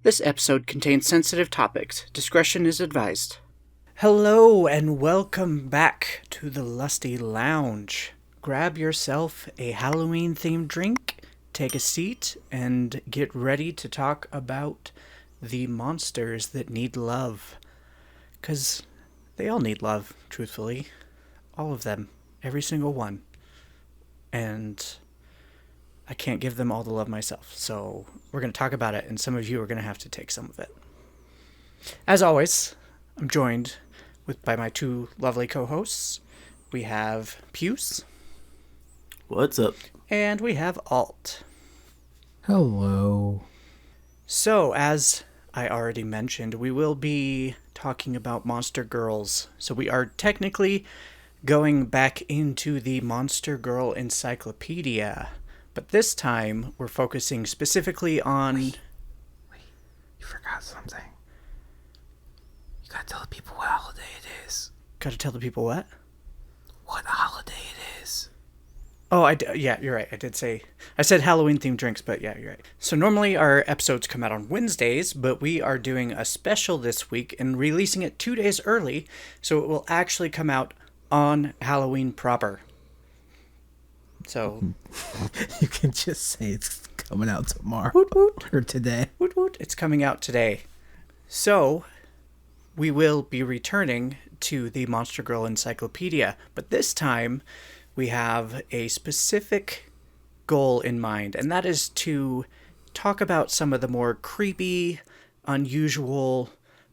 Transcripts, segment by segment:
This episode contains sensitive topics. Discretion is advised. Hello and welcome back to the Lusty Lounge. Grab yourself a Halloween-themed drink, take a seat, and get ready to talk about the monsters that need love. 'Cause they all need love, truthfully. All of them. Every single one. And I can't give them all the love myself, so we're going to talk about it, and some of you are going to have to take some of it. As always, I'm joined by my two lovely co-hosts. We have Puce. What's up? And we have Alt. Hello. So, as I already mentioned, we will be talking about Monster Girls. So we are technically going back into the Monster Girl Encyclopedia. But this time, we're focusing specifically on... Wait, you forgot something. You gotta tell the people what holiday it is. Gotta tell the people what? What holiday it is. Oh, yeah, you're right. I said Halloween-themed drinks, but yeah, you're right. So normally our episodes come out on Wednesdays, but we are doing a special this week and releasing it 2 days early, so it will actually come out on Halloween proper. So You can just say it's coming out tomorrow. Woot woot. Or today. Woot woot, it's coming out today. So we will be returning to the Monster Girl Encyclopedia, but this time we have a specific goal in mind, and that is to talk about some of the more creepy, unusual,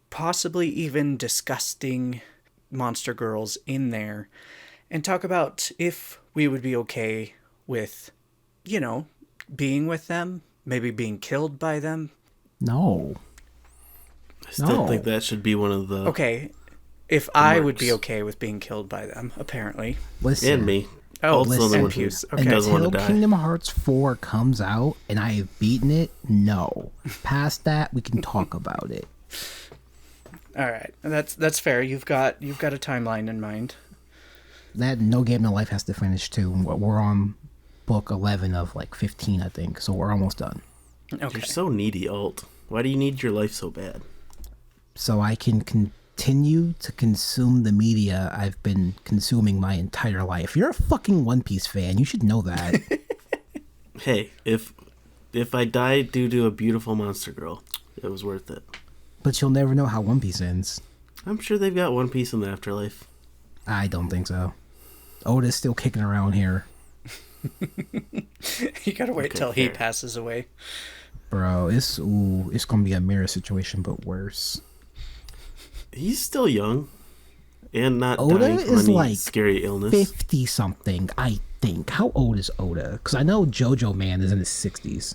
possibly even disgusting monster girls in there, and talk about if we would be okay with, being with them, maybe being killed by them. No. I still think that should be one of the... Okay, if I would be okay with being killed by them, apparently. Listen. And me. Oh, Also and Puce. Okay. doesn't want to Until die. Kingdom Hearts 4 comes out and I have beaten it, no. Past that, we can talk about it. All right, that's fair. You've got a timeline in mind. That No Game in Life has to finish too. We're on book 11 of 15, I think, so we're almost done. Okay. You're so needy, Alt. Why do you need your life so bad? So I can continue to consume the media I've been consuming my entire life. You're a fucking One Piece fan. You should know that. Hey, if I die due to a beautiful monster girl, it was worth it. But you'll never know how One Piece ends. I'm sure they've got One Piece in the afterlife. I don't think so. Oda's still kicking around here. You gotta wait Okay, till he fair. passes away. Bro, it's gonna be a mirror situation, but worse. He's still young. And not Oda dying from is any scary illness. 50-something, I think. How old is Oda? Because I know JoJo Man is in his 60s.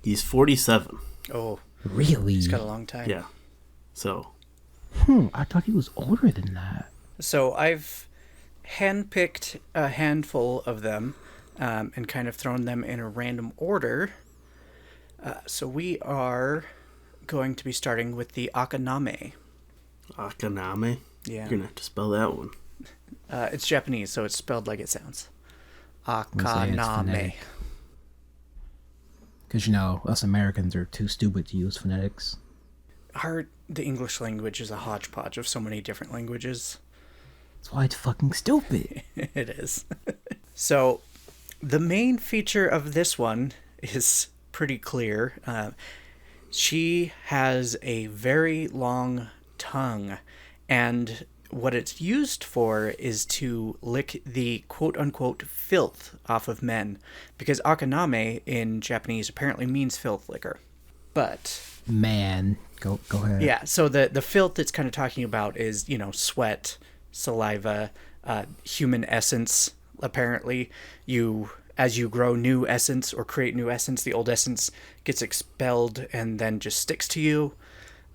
He's 47. Oh, Really? he's got a long time. Yeah. So, I thought he was older than that. So I've handpicked a handful of them and kind of thrown them in a random order. So we are going to be starting with the Akaname. Akaname. Yeah. You're going to have to spell that one. It's Japanese, so it's spelled like it sounds. I'm gonna say it's Akaname. phonetic. Because, us Americans are too stupid to use phonetics. The English language is a hodgepodge of so many different languages. That's why it's fucking stupid. It is. So, the main feature of this one is pretty clear. She has a very long tongue, and what it's used for is to lick the quote-unquote filth off of men, because Akaname in Japanese apparently means filth licker. But... Man, go ahead. yeah, so the filth it's kind of talking about is, sweat, saliva, human essence. Apparently, as you grow new essence or create new essence, the old essence gets expelled and then just sticks to you.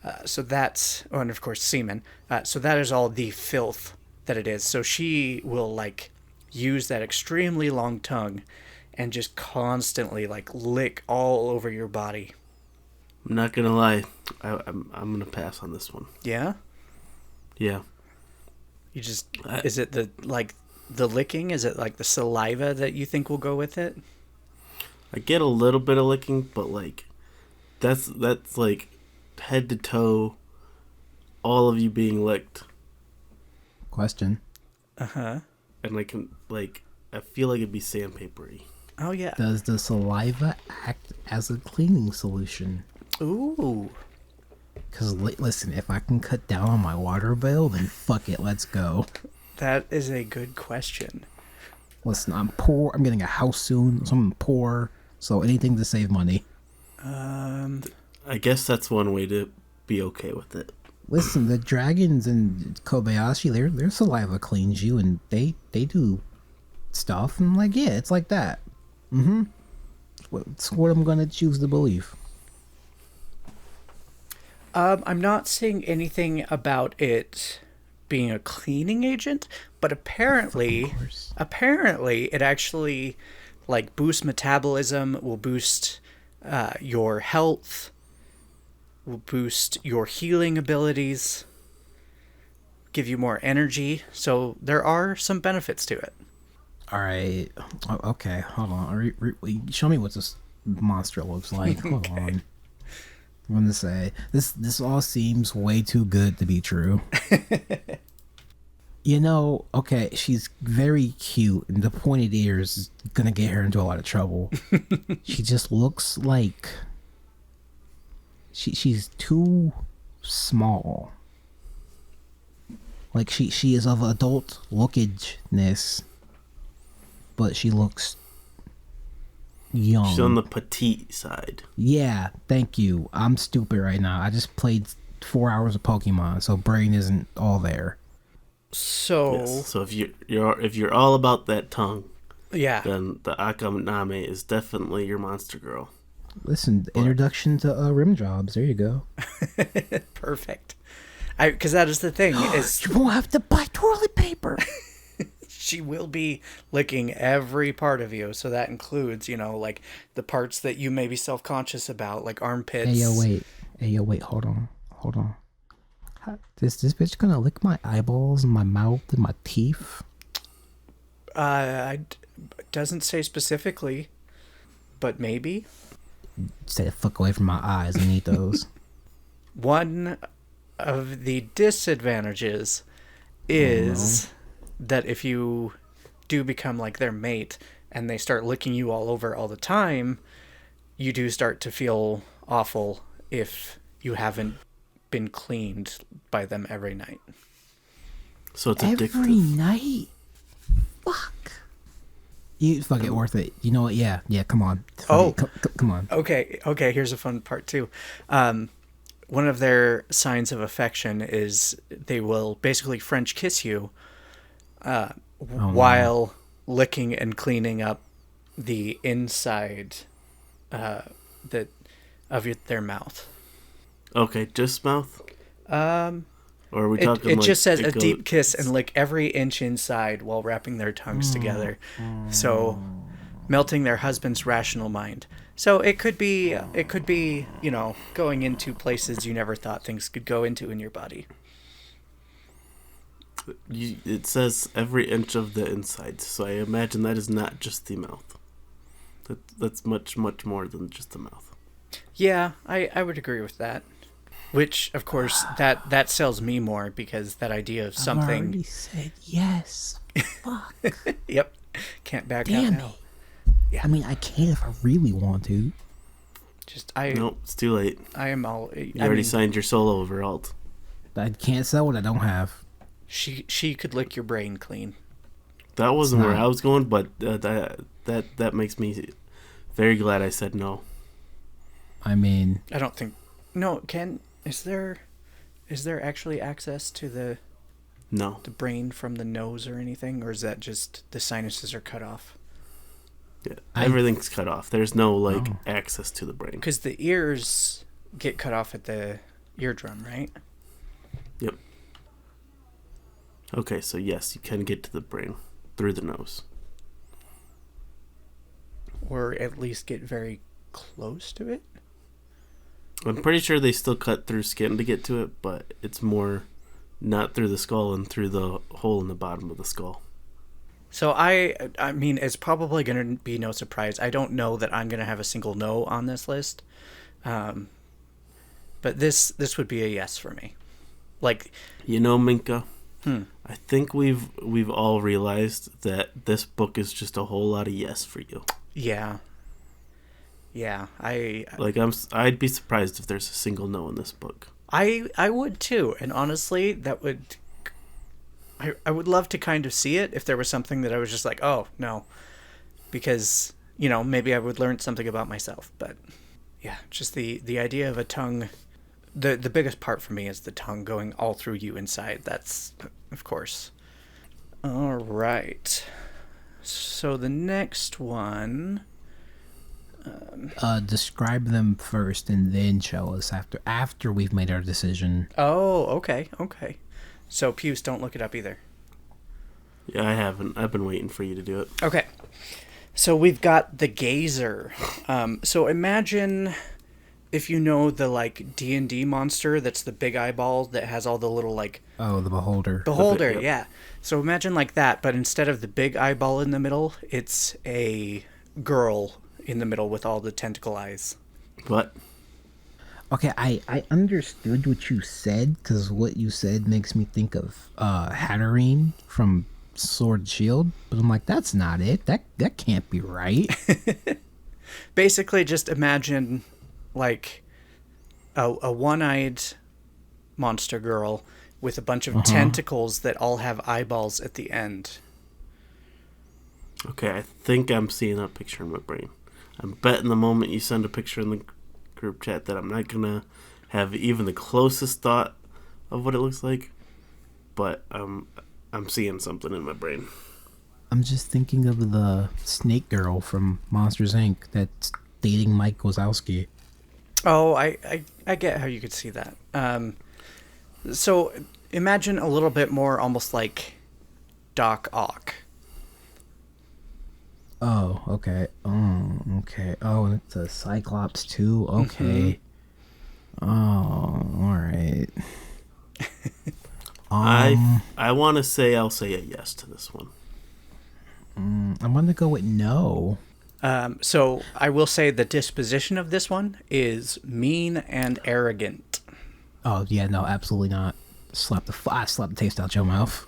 And of course semen. So that is all the filth that it is. So she will use that extremely long tongue and just constantly lick all over your body. I'm not going to lie. I'm going to pass on this one. Yeah? Yeah. You just, is it the licking? Is it the saliva that you think will go with it? I get a little bit of licking, but like that's like head to toe, all of you being licked, Question. Uh-huh. and I feel like it'd be sandpapery. Oh, yeah. Does the saliva act as a cleaning solution? Ooh. Because, listen, if I can cut down on my water bill, then fuck it, let's go. That is a good question. Listen, I'm poor. I'm getting a house soon, so I'm poor. So anything to save money. I guess that's one way to be okay with it. Listen, the dragons in Kobayashi, their saliva cleans you, and they do stuff. And I'm like, yeah, it's like that. Mm-hmm. It's what I'm gonna choose to believe. I'm not seeing anything about it being a cleaning agent, but apparently it actually like boosts metabolism, will boost your health, will boost your healing abilities, give you more energy. So there are some benefits to it. All right. Okay. Hold on. Show me what this monster looks like. Hold on. I'm gonna say this all seems way too good to be true. You know, okay, she's very cute, and the pointed ears is gonna get her into a lot of trouble. She just looks like she's too small. Like she is of adult lookageness, but she looks young. She's on the petite side. Yeah, thank you. I'm stupid right now. I just played 4 hours of Pokemon, so brain isn't all there. So Yes. So if you're all about that tongue, yeah, then the Akaname is definitely your monster girl. Listen, introduction to rim jobs. There you go. perfect. Because that is the thing is You won't have to buy toilet paper. she will be licking every part of you. So that includes, like the parts that you may be self-conscious about, like armpits. Hey, yo, wait. Hold on. This bitch gonna lick my eyeballs and my mouth and my teeth? Doesn't say specifically, but maybe. Stay the fuck away from my eyes. I need those. One of the disadvantages is that if you do become like their mate and they start licking you all over all the time, you do start to feel awful if you haven't been cleaned by them every night. So it's addictive. Every night? Fuck. You fuck it, worth it. You know what? Yeah, come on. Come on. Okay, here's a fun part too. One of their signs of affection is they will basically French kiss you while licking and cleaning up the inside of their mouth. Okay, just mouth? Or are we talking It just says a deep kiss and lick every inch inside while wrapping their tongues together. So melting their husband's rational mind. So it could be, going into places you never thought things could go into in your body. It says every inch of the inside, so I imagine that is not just the mouth. That's much, much more than just the mouth. Yeah, I would agree with that. Which, of course, that sells me more because that idea of something... I already said yes. Fuck. Yep. Can't back out Damn now. it. Yeah. I mean, I can if I really want to. Nope, it's too late. I am all... You already signed your solo over alt. I can't sell what I don't have. She could lick your brain clean. That wasn't where I was going, but that makes me very glad I said no. I mean... I don't think... No, is there actually access to the brain from the nose or anything, or is that just the sinuses are cut off? Yeah, everything's cut off. There's no access to the brain. Because the ears get cut off at the eardrum, right? Yep. Okay, so yes, you can get to the brain through the nose. Or at least get very close to it? I'm pretty sure they still cut through skin to get to it, but it's more not through the skull and through the hole in the bottom of the skull. So I mean, it's probably going to be no surprise. I don't know that I'm going to have a single no on this list. But this would be a yes for me. Like, You know, Minka, I think we've all realized that this book is just a whole lot of yes for you. yeah. Yeah, Like I'd be surprised if there's a single no in this book. I would too. And honestly, that would I would love to kind of see it if there was something that I was just like, "Oh, no." Because, maybe I would learn something about myself, but yeah, just the idea of a tongue. The biggest part for me is the tongue going all through you inside. That's, of course. All right. So the next one. Describe them first and then show us after we've made our decision. Oh, okay. So Puce, don't look it up either. Yeah, I haven't. I've been waiting for you to do it. Okay. So we've got the Gazer. So imagine if you know the like D&D monster that's the big eyeball that has all the little like Oh, the beholder. beholder, yep. yeah. So imagine like that, but instead of the big eyeball in the middle, it's a girl in the middle with all the tentacle eyes. What? Okay, I understood what you said, because what you said makes me think of Hatterene from Sword and Shield, but I'm like, that's not it. That can't be right. Basically, just imagine like a one-eyed monster girl with a bunch of tentacles that all have eyeballs at the end. Okay, I think I'm seeing that picture in my brain. I'm betting the moment you send a picture in the group chat that I'm not gonna have even the closest thought of what it looks like, but I'm seeing something in my brain. I'm just thinking of the snake girl from Monsters Inc. that's dating Mike Wazowski. Oh, I get how you could see that. So imagine a little bit more almost like Doc Ock. Oh, okay. Oh, okay. Oh, and it's a Cyclops too. Okay. Oh, all right. I want to say I'll say a yes to this one. I'm gonna go with no. So I will say the disposition of this one is mean and arrogant. Oh yeah, no, absolutely not. I slap the taste out your mouth.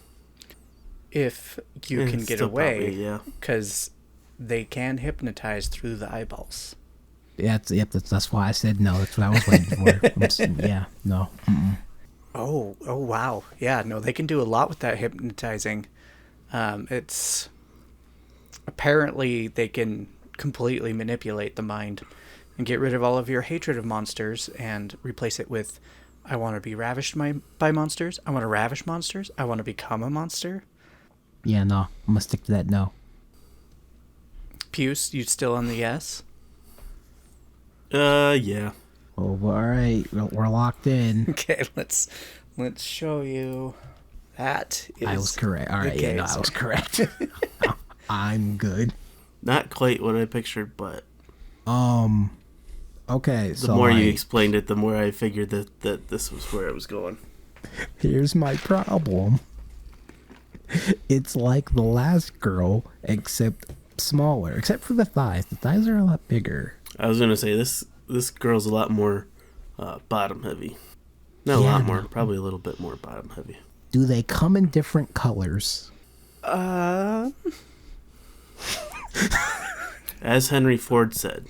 If you Yeah, can it's get still away, probably, yeah. because they can hypnotize through the eyeballs. Yeah, that's why I said no. That's what I was waiting for. Yeah, no. Mm-mm. Oh, wow. Yeah, no, they can do a lot with that hypnotizing. It's apparently they can completely manipulate the mind and get rid of all of your hatred of monsters and replace it with, I want to be ravished by monsters. I want to ravish monsters. I want to become a monster. Yeah, no. I'm gonna stick to that no. Puce, you still on the yes? Yeah. Oh, well, all right. We're locked in. Okay, let's show you. That is. I was correct. All the right, yeah, no, I Gazer. was correct. I'm good. Not quite what I pictured, but Okay, the so more you explained it, the more I figured that this was where I was going. here's my problem. It's like the last girl, except smaller. Except for the thighs. The thighs are a lot bigger. I was gonna say this girl's a lot more bottom heavy. Not a Yeah, lot more, no. probably a little bit more bottom heavy. Do they come in different colors? As Henry Ford said,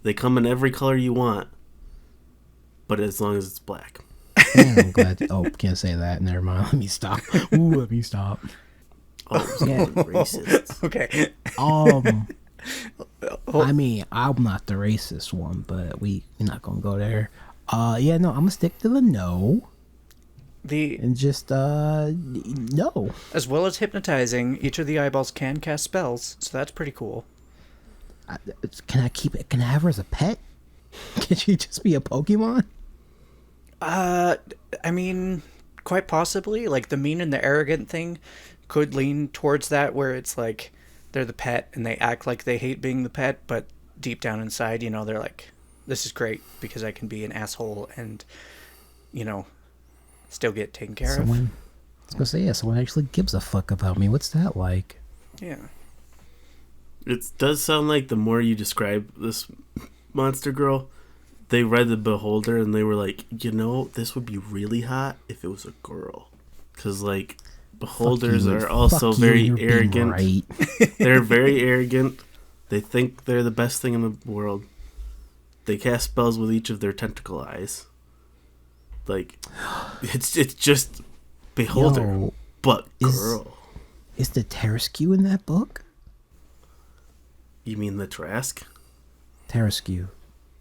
they come in every color you want, but as long as it's black. Man, I'm glad. Oh, can't say that. Never mind. Let me stop. Ooh, let me stop. Oh, Yeah. racist. Okay. I mean, I'm not the racist one, but we're not gonna go there. Yeah, no, I'm gonna stick to the no and just no. As well as hypnotizing, each of the eyeballs can cast spells, so that's pretty cool. Can I keep it? Can I have her as a pet? Can she just be a Pokemon? I mean, quite possibly. Like, the mean and the arrogant thing could lean towards that, where it's like they're the pet and they act like they hate being the pet, but deep down inside, they're like, this is great because I can be an asshole and, still get taken care of. I was gonna say, yeah, someone actually gives a fuck about me. What's that like? Yeah. It does sound like the more you describe this monster girl, they read The Beholder and they were like, this would be really hot if it was a girl. Because, like, beholders are also very arrogant. Right. They're very arrogant. They think they're the best thing in the world. They cast spells with each of their tentacle eyes. Like, it's just Beholder, Yo, but girl. Is the Tarasque in that book? You mean the Trask? Tarasque.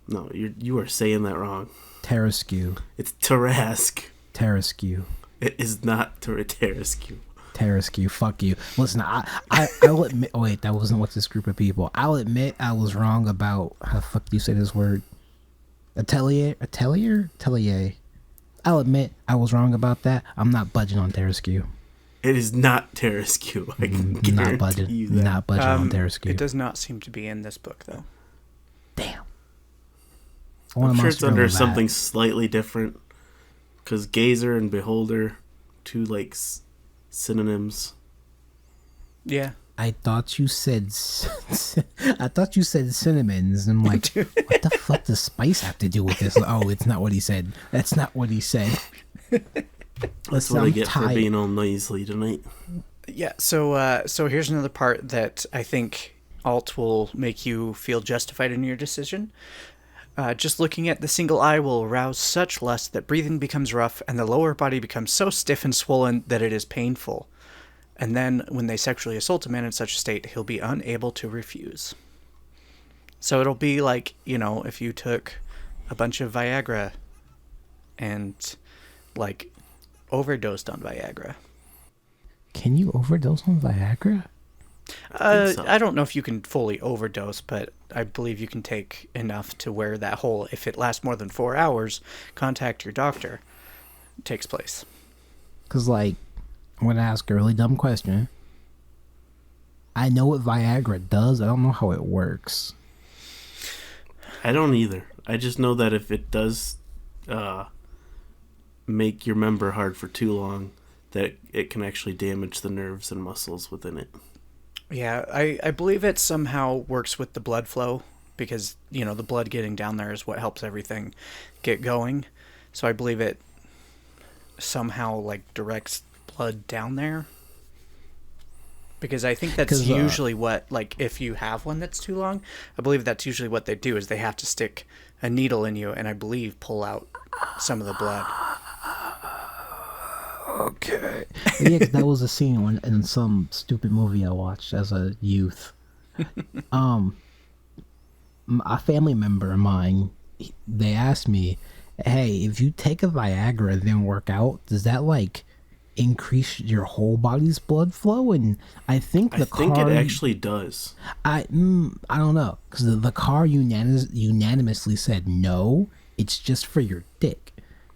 No, you are saying that wrong. Tarasque. It's Tarask. Tarasque. It is not Tarasque. Tarasque, fuck you. Listen, I'll admit. Oh wait, that wasn't what this group of people. I'll admit I was wrong about how the fuck do you say this word? Atelier. I'll admit I was wrong about that. I'm not budging on Tarasque. It is not Tarasque. I can guarantee you that. Not budging on Tarasque. It does not seem to be in this book, though. Damn. I'm sure it's under something slightly different. Because Gazer and Beholder, two like synonyms. Yeah. I thought you said cinnamons. And I'm like, what the fuck does spice have to do with this? Oh, it's not what he said. That's not what he said. That's what I get for being all noisy tonight. Yeah, so here's another part that I think Alt will make you feel justified in your decision. Just looking at the single eye will arouse such lust that breathing becomes rough and the lower body becomes so stiff and swollen that it is painful. And then when they sexually assault a man in such a state, he'll be unable to refuse. So it'll be like, if you took a bunch of Viagra and, like, overdosed on Viagra. Can you overdose on Viagra? I don't know if you can fully overdose, but I believe you can take enough to where that whole, if it lasts more than 4 hours, contact your doctor, takes place. Because, like, I'm going to ask a really dumb question. I know what Viagra does. I don't know how it works. I don't either. I just know that if it does make your member hard for too long, that it can actually damage the nerves and muscles within it. Yeah, I believe it somehow works with the blood flow because, the blood getting down there is what helps everything get going. So I believe it somehow, like, directs blood down there. Because I think that's usually what, like, if you have one that's too long, I believe that's usually what they do is they have to stick a needle in you and I believe pull out some of the blood. Okay. Yeah, that was a scene in some stupid movie I watched as a youth. A family member of mine, they asked me, hey, if you take a Viagra and then work out, does that, like, increase your whole body's blood flow? And I think it actually does. I don't know, because the car unanimously said no, it's just for your dick.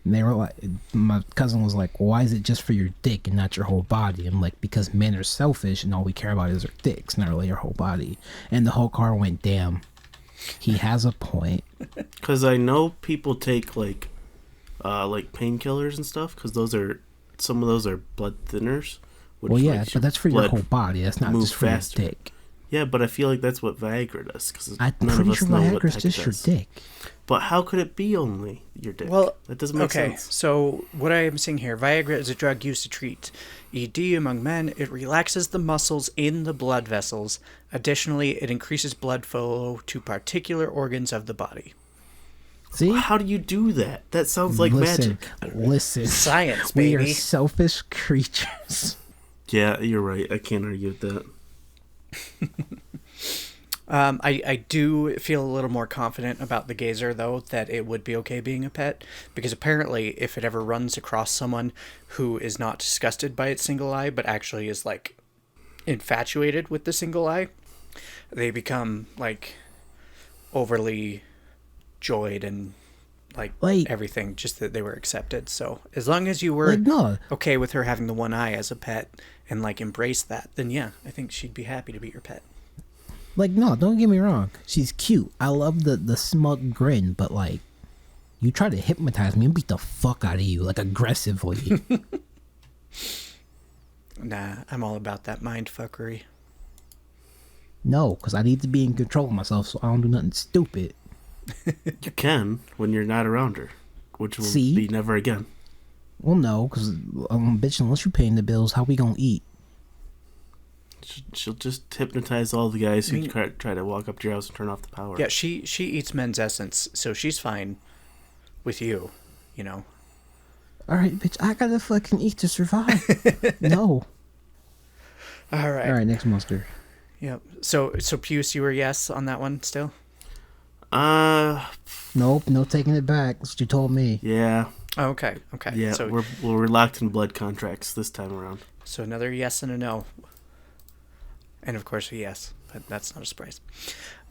And they were like, my cousin was like, why is it just for your dick and not your whole body? I'm like, because men are selfish and all we care about is our dicks, not really our whole body. And the whole car went, damn, he has a point. Because I know people take like painkillers and stuff, because some of those are blood thinners. Which well, yeah, but that's for your whole body. That's not just for your dick. Yeah, but I feel like that's what Viagra does. Cause I'm pretty sure Viagra's just your dick. But how could it be only your dick? Well, that doesn't make sense. Okay, so what I am saying here, Viagra is a drug used to treat ED among men. It relaxes the muscles in the blood vessels. Additionally, it increases blood flow to particular organs of the body. See? How do you do that? That sounds like magic. Listen. Science, baby. We are selfish creatures. Yeah, you're right. I can't argue with that. I do feel a little more confident about the Gazer, though, that it would be okay being a pet, because apparently if it ever runs across someone who is not disgusted by its single eye, but actually is, like, infatuated with the single eye, they become, like, overly joyed and, like everything, just that they were accepted. So as long as you were okay with her having the one eye as a pet and, like, embrace that, then yeah, I think she'd be happy to be your pet. Like, no, don't get me wrong. She's cute. I love the smug grin, but, like, you try to hypnotize me and beat the fuck out of you, like, aggressively. Nah, I'm all about that mind fuckery. No, because I need to be in control of myself so I don't do nothing stupid. You can when you're not around her, which will See? be never again. Well, no, because bitch, unless you paying the bills, how we gonna eat? She'll just hypnotize all the guys who try to walk up to your house and turn off the power. Yeah, she eats men's essence, so she's fine with you, you know. All right, bitch, I gotta fucking eat to survive. No. All right. All right, next monster. Yep. So Puce, you were yes on that one still? Nope, no taking it back. That's what you told me. Yeah. Oh, okay. Yeah, So we're locked in blood contracts this time around. So another yes and a no. And of course a yes, but that's not a surprise.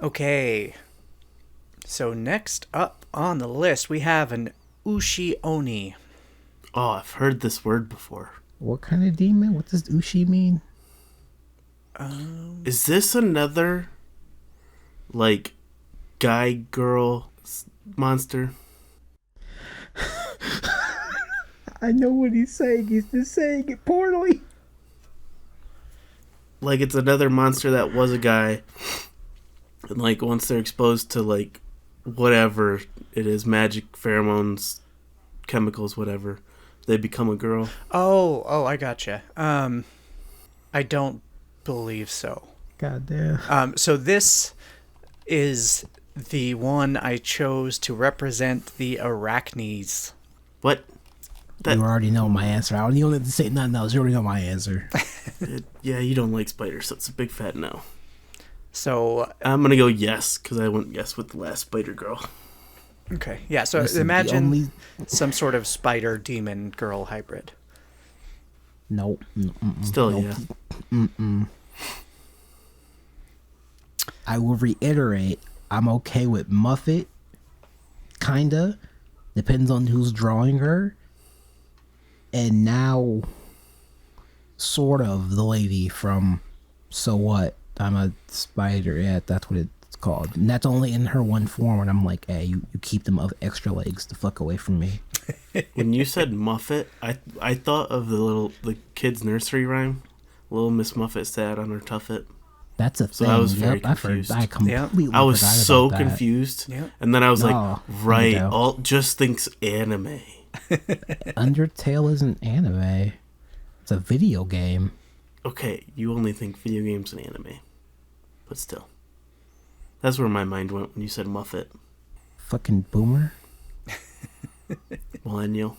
Okay. So next up on the list, we have an Ushi Oni. Oh, I've heard this word before. What kind of demon? What does Ushi mean? Is this another, like, guy-girl monster? I know what he's saying. He's just saying it poorly. Like, it's another monster that was a guy, and, like, once they're exposed to, like, whatever it is, magic, pheromones, chemicals, whatever, they become a girl. Oh, I gotcha. I don't believe so. God damn. So this is the one I chose to represent the Arachnes. What? You already know my answer. I don't even have to say nothing else. You already know my answer. Yeah, you don't like spiders, so it's a big fat no. So I'm gonna go yes, because I went yes with the last spider girl. okay, yeah. So Listen, imagine some sort of spider demon girl hybrid. Nope. Still, nope. yeah. I will reiterate, I'm okay with Muffet. Kinda. Depends on who's drawing her. And now, sort of, the lady from So What? I'm a Spider. Yeah, that's what it's called. And that's only in her one form. And I'm like, hey, you keep them of extra legs the fuck away from me. When you said Muffet, I thought of the kid's nursery rhyme. Little Miss Muffet sat on her tuffet. That's a thing. So I was very I confused. I completely I was forgot so about that. confused. Yep. And then I was No, like, right, no. all just thinks anime. Undertale isn't anime. It's a video game. Okay, you only think video games and anime. But still. That's where my mind went when you said Muffet. Fucking boomer. Millennial.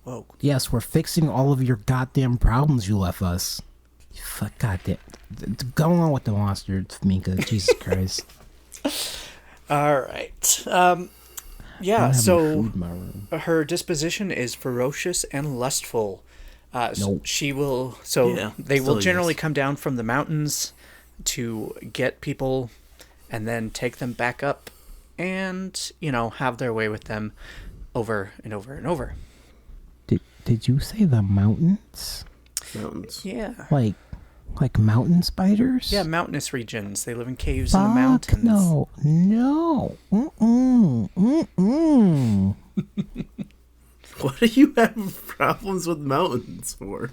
Whoa. Yes, we're fixing all of your goddamn problems you left us. You fuck goddamn. Go on with the monster, Mika. Jesus Christ. All right. I Yeah. don't have any So food in my room. her disposition is ferocious and lustful. Nope. She will. So Yeah, they will still generally yes. come down from the mountains to get people, and then take them back up, and have their way with them, over and over and over. Did you say the mountains? Mountains. Yeah. Like mountain spiders? Yeah, mountainous regions. They live in caves in the Fuck mountains. no. Mm-mm. What do you have problems with mountains for?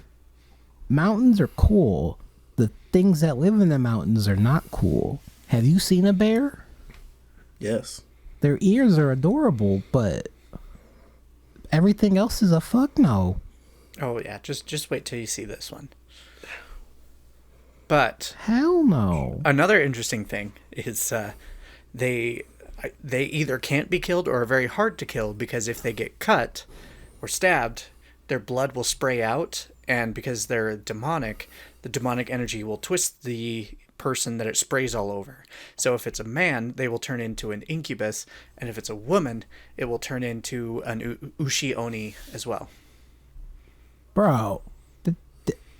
Mountains are cool. The things that live in the mountains are not cool. Have you seen a bear? Yes. Their ears are adorable, but everything else is a fuck no. Oh yeah, just wait till you see this one. But Hell no. another interesting thing is they either can't be killed or are very hard to kill, because if they get cut or stabbed, their blood will spray out, and because they're demonic, the demonic energy will twist the person that it sprays all over. So if it's a man, they will turn into an incubus, and if it's a woman, it will turn into an Ushi Oni as well. Bro.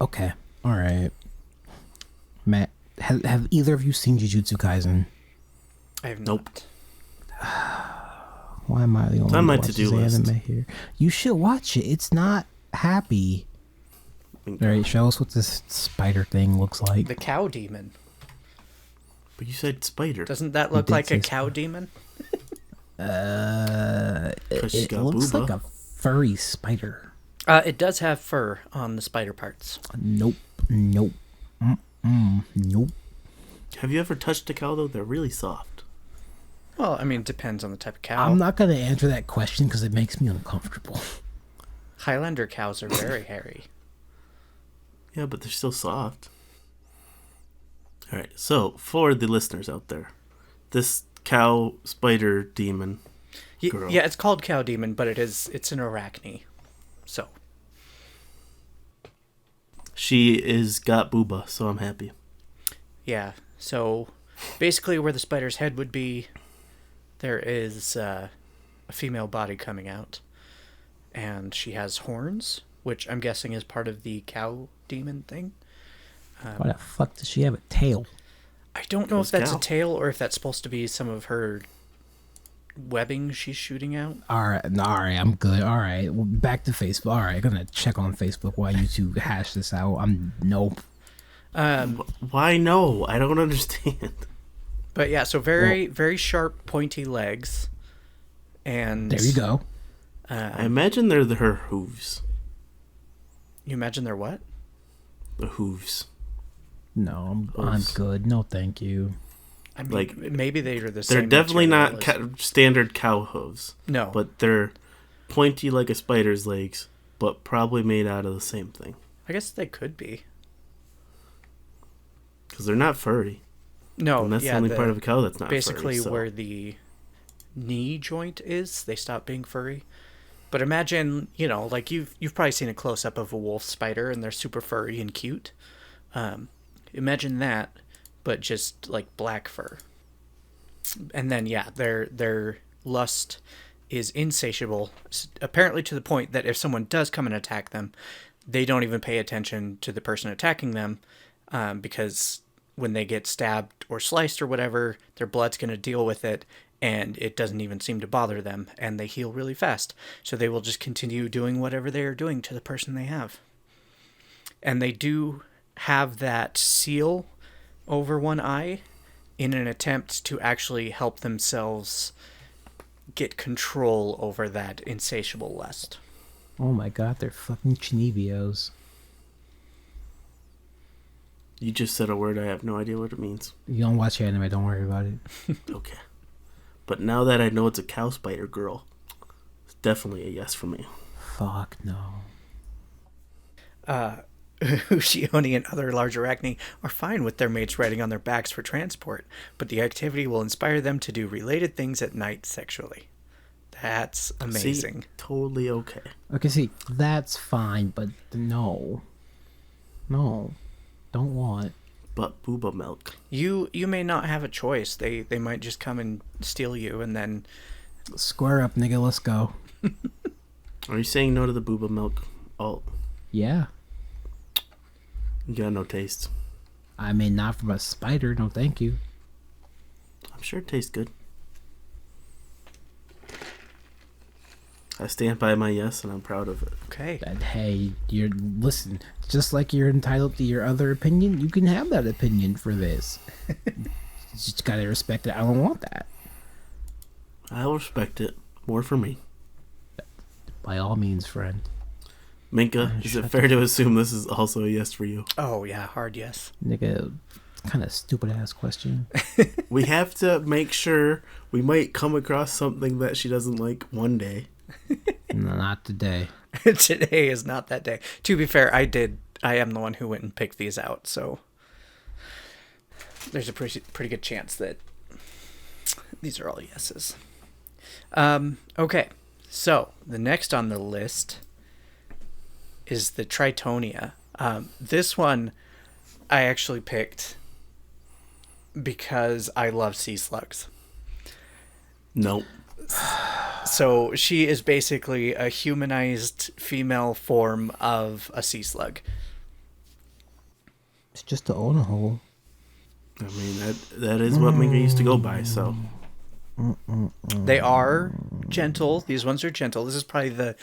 Okay. Alright. Matt, have either of you seen Jujutsu Kaisen? I have Nope. Why am I the only on one my who watches to-do list. anime here? You should watch it. It's not happy. Alright, show us what this spider thing looks like. The cow demon. But you said spider. Doesn't that look did like a say cow demon? Because she's It got looks booba. like a furry spider. It does have fur on the spider parts. Nope. Nope. Nope. Have you ever touched a cow, though? They're really soft. Well, I mean, depends on the type of cow. I'm not going to answer that question because it makes me uncomfortable. Highlander cows are very hairy. Yeah, but they're still soft. All right, so for the listeners out there, this cow spider demon girl. Yeah, it's called cow demon, but it's an arachne. So she is got booba, so I'm happy. yeah, so basically where the spider's head would be, there is a female body coming out, and she has horns, which I'm guessing is part of the cow demon thing. Why the fuck does she have a tail? I don't know if that's cow. a tail or if that's supposed to be some of her webbing she's shooting out. All right, I'm good. All right, well, back to Facebook. All right, gonna check on Facebook while you two hash this out. Nope. Why no? I don't understand. But yeah, so very sharp, pointy legs, and There you go. I imagine they're her hooves. You imagine they're what? The hooves. No, I'm good. No, thank you. I mean, Like, maybe they are the same. They're definitely not material standard cow hooves. No, But they're pointy like a spider's legs, but probably made out of the same thing. I guess they could be. Because they're not furry. No, And that's yeah, the only part of a cow that's not basically furry. So. where the knee joint is, they stop being furry. But imagine, like you've probably seen a close up of a wolf spider, and they're super furry and cute. Imagine that, but just like black fur. And then yeah, their lust is insatiable, apparently to the point that if someone does come and attack them, they don't even pay attention to the person attacking them, because when they get stabbed or sliced or whatever, their blood's going to deal with it, and it doesn't even seem to bother them, and they heal really fast. So they will just continue doing whatever they are doing to the person they have. And they do have that seal over one eye in an attempt to actually help themselves get control over that insatiable lust. Oh my god, they're fucking chinibios. You just said a word I have no idea what it means. You don't watch anime, don't worry about it. Okay. But now that I know it's a cow spider girl, it's definitely a yes for me. Fuck no. Ushioni and other large arachne are fine with their mates riding on their backs for transport, but the activity will inspire them to do related things at night sexually. That's amazing. See, totally okay. Okay, see, that's fine, but no. No. Don't want. But booba milk. You may not have a choice. They might just come and steal you, and then Square up, nigga, let's go. Are you saying no to the booba milk? Oh, Yeah. you got no taste. I mean, not from a spider, no thank you. I'm sure it tastes good. I stand by my yes, and I'm proud of it. okay. That, hey, listen, just like you're entitled to your other opinion, you can have that opinion for this. You just gotta respect it. I don't want that. I'll respect it. More for me. By all means, friend. Minka, is it fair to assume this is also a yes for you? Oh yeah, hard yes. Nigga, kind of stupid ass question. We have to make sure we might come across something that she doesn't like one day. No, not today. Today is not that day. To be fair, I am the one who went and picked these out, so there's a pretty good chance that these are all yeses. Okay, so the next on the list is the Tritonia. This one I actually picked because I love sea slugs. Nope. So she is basically a humanized female form of a sea slug. It's just a owner hole. I mean, that is what Minka used to go by, so. They are gentle. These ones are gentle. This is probably the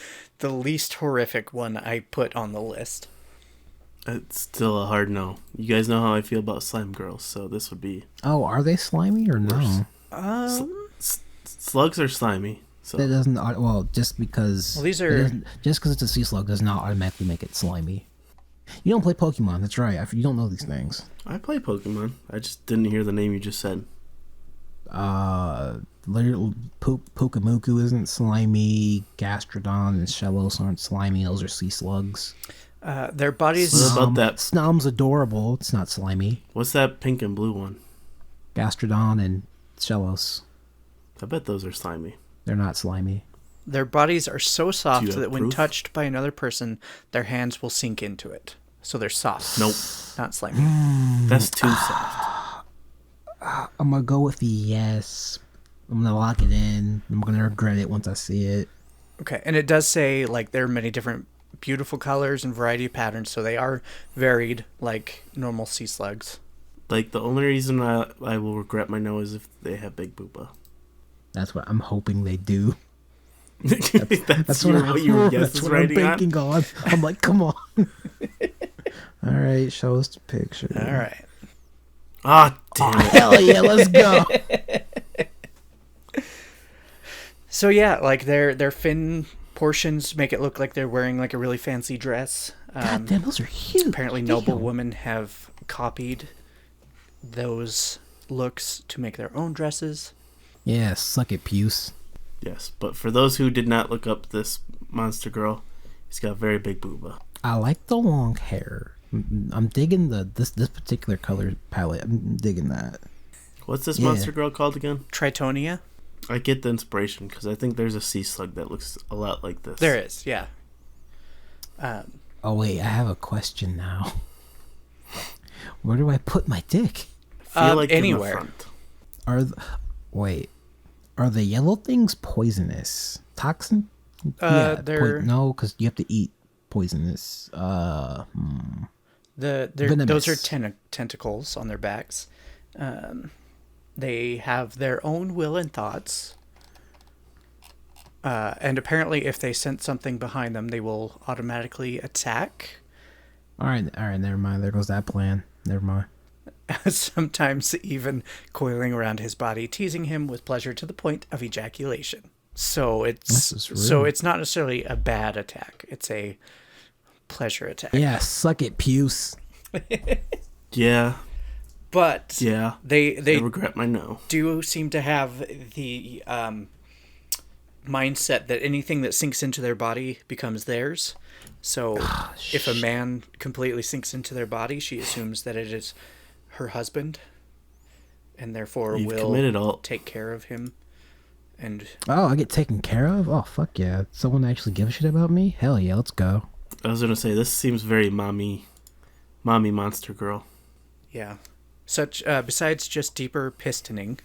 least horrific one I put on the list. It's still a hard no. You guys know how I feel about slime girls, so this would be... Oh, are they slimy or no? Slugs are slimy, so... That doesn't. Well, just because. Well, these are- just because it's a sea slug does not automatically make it slimy. You don't play Pokemon. That's right. You don't know these things. I play Pokemon. I just didn't hear the name you just said. Little Pukamuku isn't slimy. Gastrodon and Shellos aren't slimy. Those are sea slugs. Their bodies. What about that? Snom's adorable. It's not slimy. What's that pink and blue one? Gastrodon and Shellos. I bet those are slimy. They're not slimy. Their bodies are so soft have that when proof? touched by another person, their hands will sink into it. So they're soft. Nope. Not slimy. That's too soft. I'm gonna go with the yes. I'm gonna lock it in. I'm gonna regret it once I see it. Okay, and it does say like there are many different beautiful colors and variety of patterns, so they are varied like normal sea slugs. Like, the only reason I will regret my no is if they have big booba. That's what I'm hoping they do. That's what what your guess that's is what I'm writing on? banking on. I'm like, come on. All right, show us the picture. All right. Ah, damn it. Hell yeah, let's go. So yeah, like their fin portions make it look like they're wearing like a really fancy dress. God damn, those are huge. Apparently, Damn. noble women have copied those looks to make their own dresses. Yeah, suck it, Puce. Yes, but for those who did not look up this monster girl, he's got very big booba. I like the long hair. I'm digging this particular color palette. I'm digging that. What's this Yeah. monster girl called again? Tritonia? I get the inspiration because I think there's a sea slug that looks a lot like this. There is, yeah. Oh wait, I have a question now. Where do I put my dick? I feel like anywhere. in the front. Are the yellow things poisonous? Toxin? They're no, because you have to eat poisonous. those Venomous. are tentacles on their backs. They have their own will and thoughts. And apparently, if they sense something behind them, they will automatically attack. All right, never mind. There goes that plan. Never mind. Sometimes even coiling around his body, teasing him with pleasure to the point of ejaculation. So This is it's not necessarily a bad attack. It's a pleasure attack. Yeah, suck it, Puce. Yeah, But yeah. they I regret my no. do seem to have the mindset that anything that sinks into their body becomes theirs. So if a man completely sinks into their body, she assumes that it is her husband, and therefore You've will committed all. take care of him. And Oh, I get taken care of? Oh, fuck yeah. Someone actually give a shit about me? Hell yeah, let's go. I was gonna say this seems very mommy monster girl. yeah, such besides just deeper pistoning,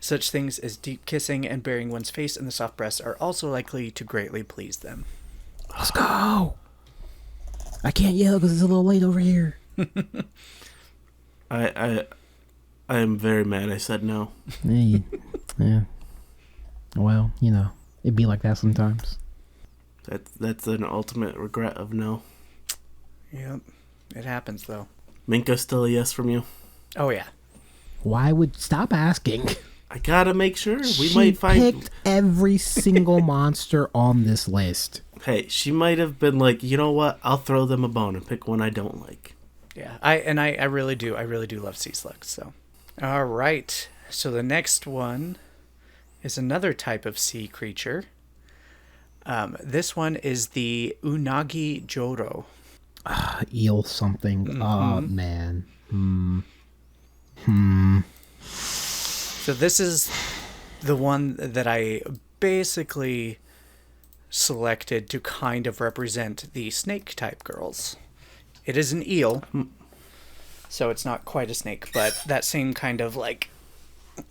such things as deep kissing and burying one's face in the soft breast are also likely to greatly please them. Let's go. I can't yell because it's a little late over here. I am very mad. I said no. Yeah. Well, it'd be like that sometimes. That's an ultimate regret of no. Yep, it happens though. Minka, still a yes from you. Oh yeah. Why would stop asking? I gotta make sure. We She might find. picked every single monster on this list. Hey, she might have been like, you know what? I'll throw them a bone and pick one I don't like. Yeah, I really do love sea slugs. So, all right. So the next one is another type of sea creature. This one is the Unagi Joro. Eel something. Oh, man. So this is the one that I basically selected to kind of represent the snake type girls. It is an eel, so it's not quite a snake, but that same kind of like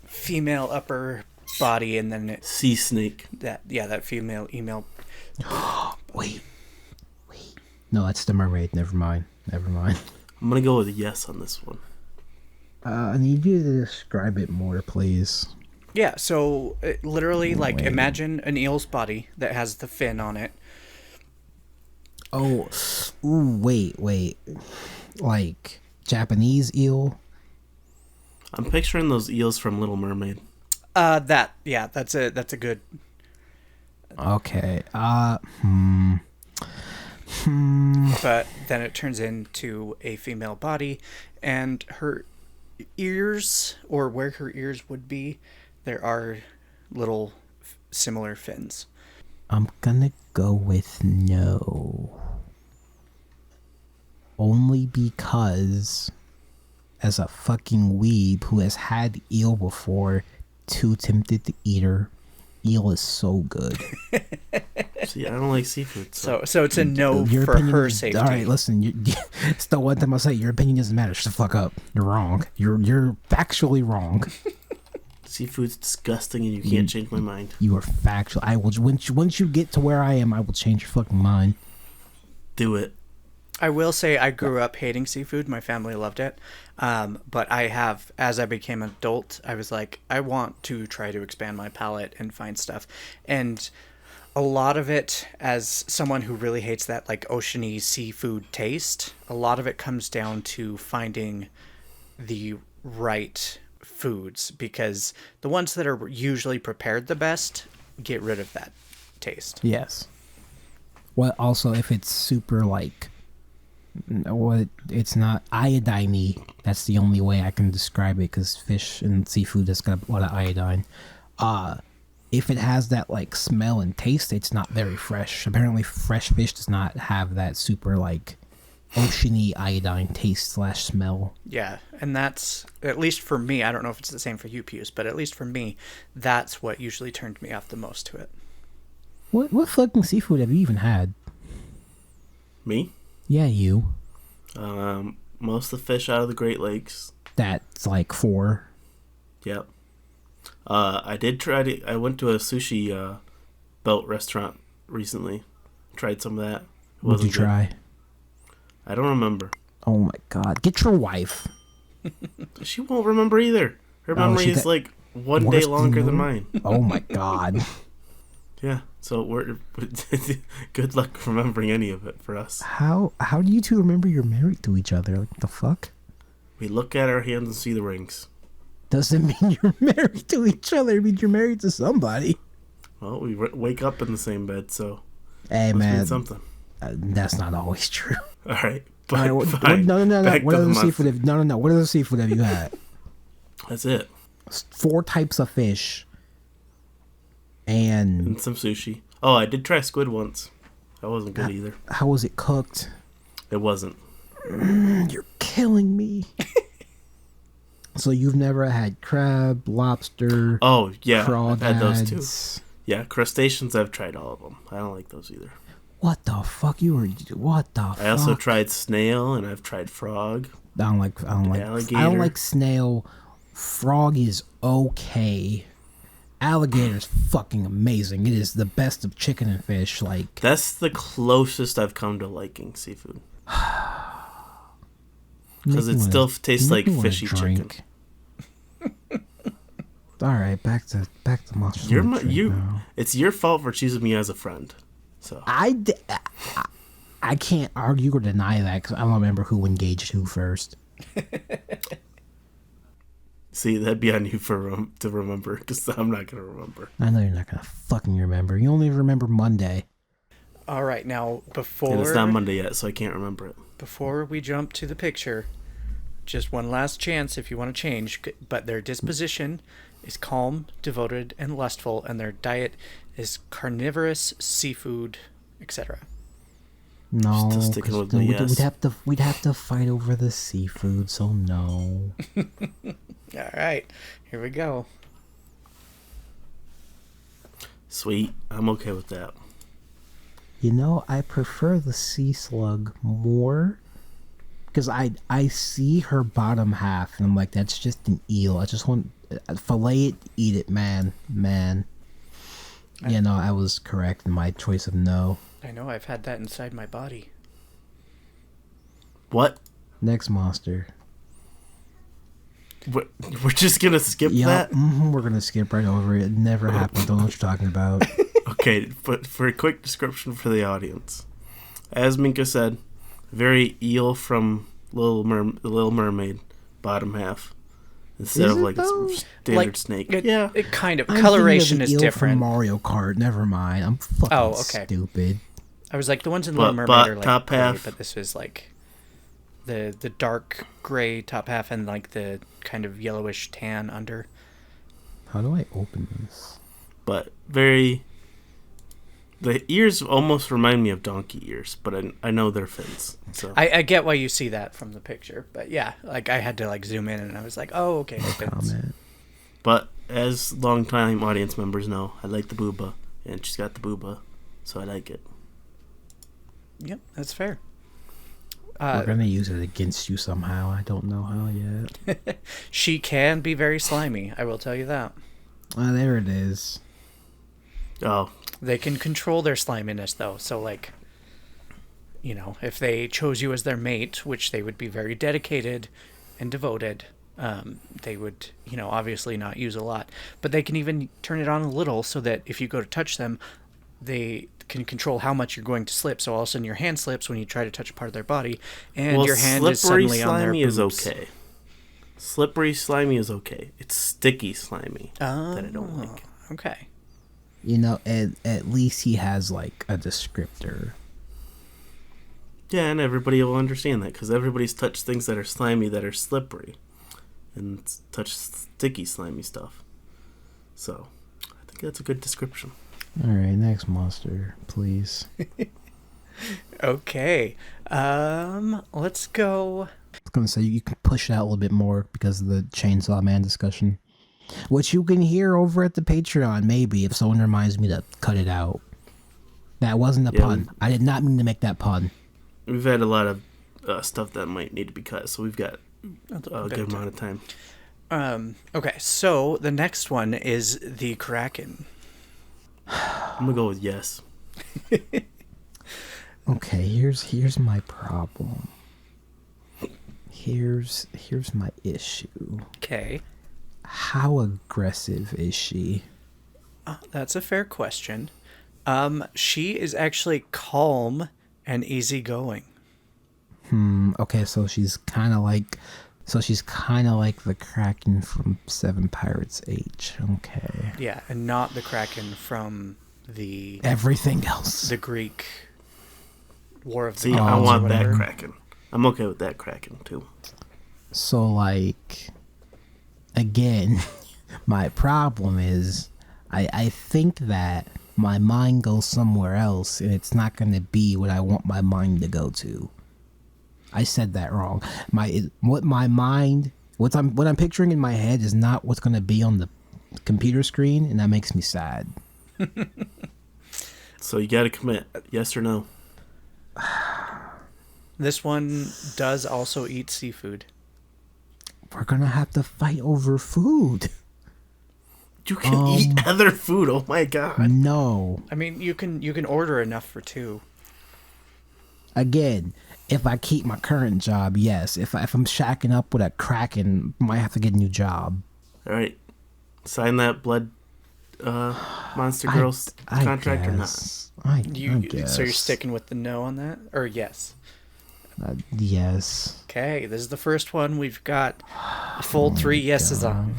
female upper body, and then Sea snake. that female email. Wait. No, that's the mermaid. Never mind. I'm gonna go with a yes on this one. I need you to describe it more, please. Yeah, so literally, like, Wait. imagine an eel's body that has the fin on it. Oh, ooh, wait. Like Japanese eel? I'm picturing those eels from Little Mermaid. That's a good. Okay. But then it turns into a female body, and her ears, or where her ears would be, there are little similar fins. I'm gonna go with no. Only because, as a fucking weeb who has had eel before, too tempted to eat her. Eel is so good. See, I don't like seafood. So it's a no Your for opinion her is- safety. All right, listen. It's the one time I say your opinion doesn't matter. Shut the fuck up. You're wrong. You're factually wrong. Seafood's disgusting, and you can't change my mind. You are factual. I will once you get to where I am, I will change your fucking mind. Do it. I will say I grew up hating seafood. My family loved it. But I have, as I became an adult, I was like, I want to try to expand my palate and find stuff. And a lot of it, as someone who really hates that like oceany seafood taste, a lot of it comes down to finding the right foods, because the ones that are usually prepared the best get rid of that taste. Yes. Well, also if it's super like, what it's not iodine-y. That's the only way I can describe it, because fish and seafood has got a lot of iodine. If it has that like smell and taste, it's not very fresh. Apparently, fresh fish does not have that super like oceany iodine taste / smell. Yeah, and that's, at least for me, I don't know if it's the same for you, Pius, but at least for me, that's what usually turned me off the most to it. What fucking seafood have you even had? Me? Yeah, you. Most of the fish out of the Great Lakes. That's like 4. Yep. I did try to. I went to a sushi belt restaurant recently. Tried some of that. What'd you try? I don't remember. Oh my god. Get your wife. She won't remember either. Her memory she is got like one day worse longer than you? mine. Oh my god. Yeah. So we're good luck remembering any of it for us. How do you two remember you're married to each other? Like the fuck? We look at our hands and see the rings. Doesn't mean you're married to each other. It means you're married to somebody. Well, we wake up in the same bed, so Hey must mean man, something. That's not always true. All right. All right, Fine. no. Back What to the other month. seafood? What other seafood have you had? That's it. 4 types of fish. And And some sushi. Oh, I did try squid once. That wasn't good either. how was it cooked? It wasn't. You're killing me. So you've never had crab, lobster, Oh, yeah. I've had those too. crawdads. Yeah, crustaceans, I've tried all of them. I don't like those either. What the fuck? What the fuck? I also tried snail, and I've tried frog. I don't like Alligator. I don't like snail. Frog is okay. Alligator is fucking amazing. It is the best of chicken and fish. Like, That's the closest I've come to liking seafood. Because it still tastes like fishy chicken. All right, back to monster. You're Truck now. It's your fault for choosing me as a friend. So I can't argue or deny that because I don't remember who engaged who first. see, that'd be on you to remember, because I'm not gonna remember. I know you're not gonna fucking remember. You only remember Monday. All right, now And it's not Monday yet, so I can't remember it. before we jump to the picture, just one last chance if you want to change, but their disposition is calm, devoted, and lustful, and their diet is carnivorous, seafood, etc. No, Still sticking 'cause with the yes. we'd have to fight over the seafood. So no. All right, here we go. Sweet, I'm okay with that. You know, I prefer the sea slug more because I see her bottom half and I'm like, that's just an eel. I just want fillet it, eat it, man. Yeah, no, I was correct in my choice of no. I know I've had that inside my body. What? Next monster. We're just gonna skip that? We're gonna skip right over it. It never happened. Don't know what you're talking about. Okay, but for a quick description for the audience. As Minka said, very eel from Little Mermaid, bottom half. Instead Is of it like though? a standard snake. Yeah. It kind of, I'm coloration thinking of is the eel different. from Mario Kart. Never mind. I'm fucking Oh, okay. stupid. I was like, the ones in But Little Mermaid are like top gray, half- but this is like the dark gray top half and like the kind of yellowish tan under. How do I open this? But the ears almost remind me of donkey ears, but I know they're fins. So I get why you see that from the picture, but yeah, like I had to like zoom in and I was like, oh, okay. Comment. But as longtime audience members know, I like the booba, and she's got the booba, so I like it. Yep, that's fair. We're gonna use it against you somehow. I don't know how yet. She can be very slimy, I will tell you that. There it is. Oh, They can control their sliminess, though. So, like, you know, if they chose you as their mate, which they would be very dedicated and devoted, they would, you know, obviously not use a lot. But they can even turn it on a little so that if you go to touch them, they can control how much you're going to slip. So all of a sudden your hand slips when you try to touch a part of their body, and your hand is suddenly on their boobs. is okay. Slippery slimy is okay. It's sticky slimy that I don't like. Okay. You know, at least he has like a descriptor. Yeah, and everybody will understand that because everybody's touched things that are slimy that are slippery, and touched sticky slimy stuff. So, I think that's a good description. All right, next monster, please. Okay. Let's go. I was gonna say you can push it out a little bit more because of the Chainsaw Man discussion, which you can hear over at the Patreon. Maybe if someone reminds me to cut it out. That wasn't a pun. I did not mean to make that pun. We've had a lot of stuff that might need to be cut, so we've got a good amount of time. Okay, so the next one is the Kraken. I'm gonna go with yes. Okay, here's my problem. Here's my issue. Okay. How aggressive is she? That's a fair question. She is actually calm and easygoing. Okay, so she's kind of like the Kraken from Seven Pirates H. Okay. Yeah, and not the Kraken from the Everything else. the Greek War of the See, Gods. I or want that whatever. Kraken. I'm okay with that Kraken too. So like, again, my problem is I think that my mind goes somewhere else and it's not going to be what I want my mind to go to. I said that wrong. What I'm picturing in my head is not what's going to be on the computer screen, and that makes me sad. So you gotta commit, yes or no. This one does also eat seafood. We're going to have to fight over food. You can eat other food. Oh my god. No. I mean, you can order enough for two. Again, if I keep my current job, yes. If I'm shacking up with a Kraken, I might have to get a new job. All right, sign that blood monster girls contract or not? I You guess. so you're sticking with the no on that, or yes? Yes. Okay, this is the first one. We've got a full 3 yeses on.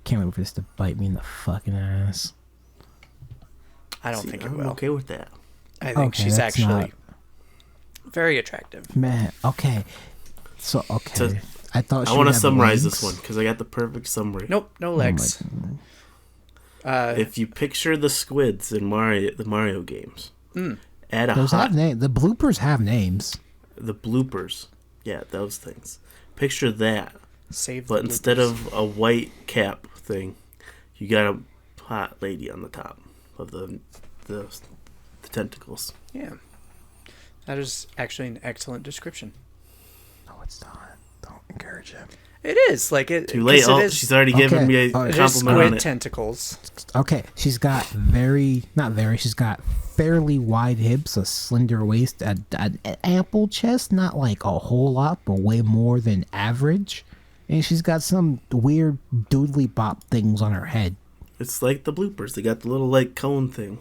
Can't wait for this to bite me in the fucking ass. I don't See, think it I'm will. okay with that. I think Okay, she's that's actually very attractive. Man, okay. So, okay. So, I thought she I want would to have summarize legs. this one because I got the perfect summary. Nope, no legs. If you picture the squids in the Mario games, add a Those hot have names. The bloopers have names. the bloopers, yeah, those things. Picture that, Save but the instead bloopers. of a white cap thing, you got a hot lady on the top of the tentacles. Yeah. That is actually an excellent description. No, it's not. Don't encourage him. It is like it. Too late. 'cause Oh, it is, she's already given me a Oh, it is compliment on squid it. tentacles. Okay, she's got she's got fairly wide hips, a slender waist, an ample chest, not like a whole lot, but way more than average. And she's got some weird doodly bop things on her head. It's like the bloopers. They got the little like cone thing.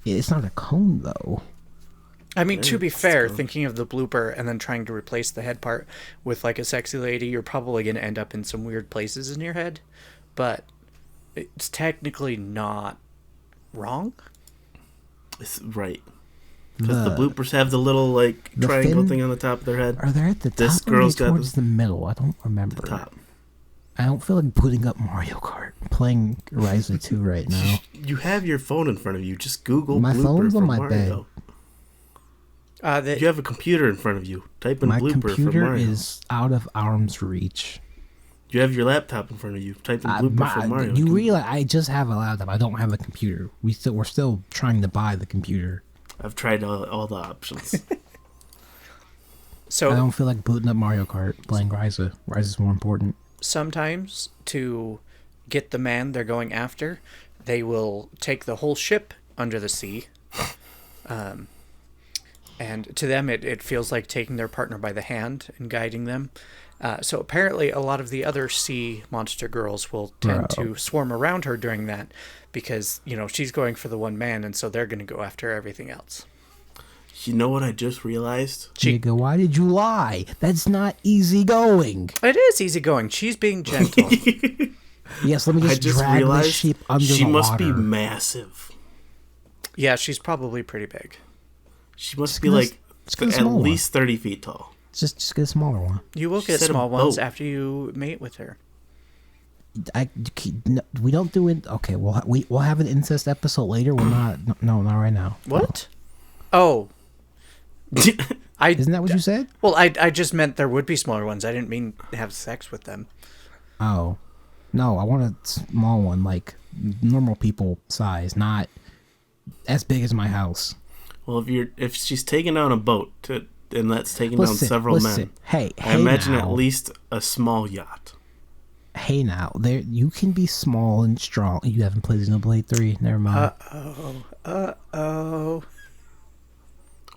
It's not a cone, though. I mean, to be it's fair, cool. thinking of the blooper and then trying to replace the head part with like a sexy lady, you're probably going to end up in some weird places in your head. But it's technically not wrong. It's right. Because the bloopers have the little like the triangle fin- thing on the top of their head. Are they at the This top or are they girl's got towards the middle? I don't remember. The top. I don't feel like putting up Mario Kart. I'm playing Ryza 2 right now. You have your phone in front of you. Just Google My blooper phone's for on my Mario. You have a computer in front of you. Type in My blooper for computer Mario. is out of arm's reach. You have your laptop in front of you. Type in blooper for Mario. You realize I just have a laptop. I don't have a computer. We're still trying to buy the computer. I've tried all the options. So I don't feel like booting up Mario Kart playing Ryza. Ryza's more important. sometimes to get the man they're going after, they will take the whole ship under the sea. And to them, it feels like taking their partner by the hand and guiding them. So apparently a lot of the other sea monster girls will tend to swarm around her during that because, you know, she's going for the one man, and so they're going to go after everything else. You know what I just realized? Nigga, why did you lie? That's not easy going. It is easy going. She's being gentle. Yes, let me I just just drag realized this sheep under she the must water. be massive. Yeah, she's probably pretty big. She must Just be get a- like just get a at small one. least 30 feet tall. Just get a smaller one. You will She get said a small ones boat. after you mate with her. We don't do it. Okay, we'll have an incest episode later. We're not. No, not right now. What? Oh. I Isn't that what you said? Well, I just meant there would be smaller ones. I didn't mean to have sex with them. Oh, no. I want a small one, like normal people size, not as big as my house. Well, if she's taking down a boat and that's taking down several men, Hey, I imagine now. at least a small yacht. Hey now, there you can be small and strong. You haven't played Xenoblade 3? Never mind. Oh.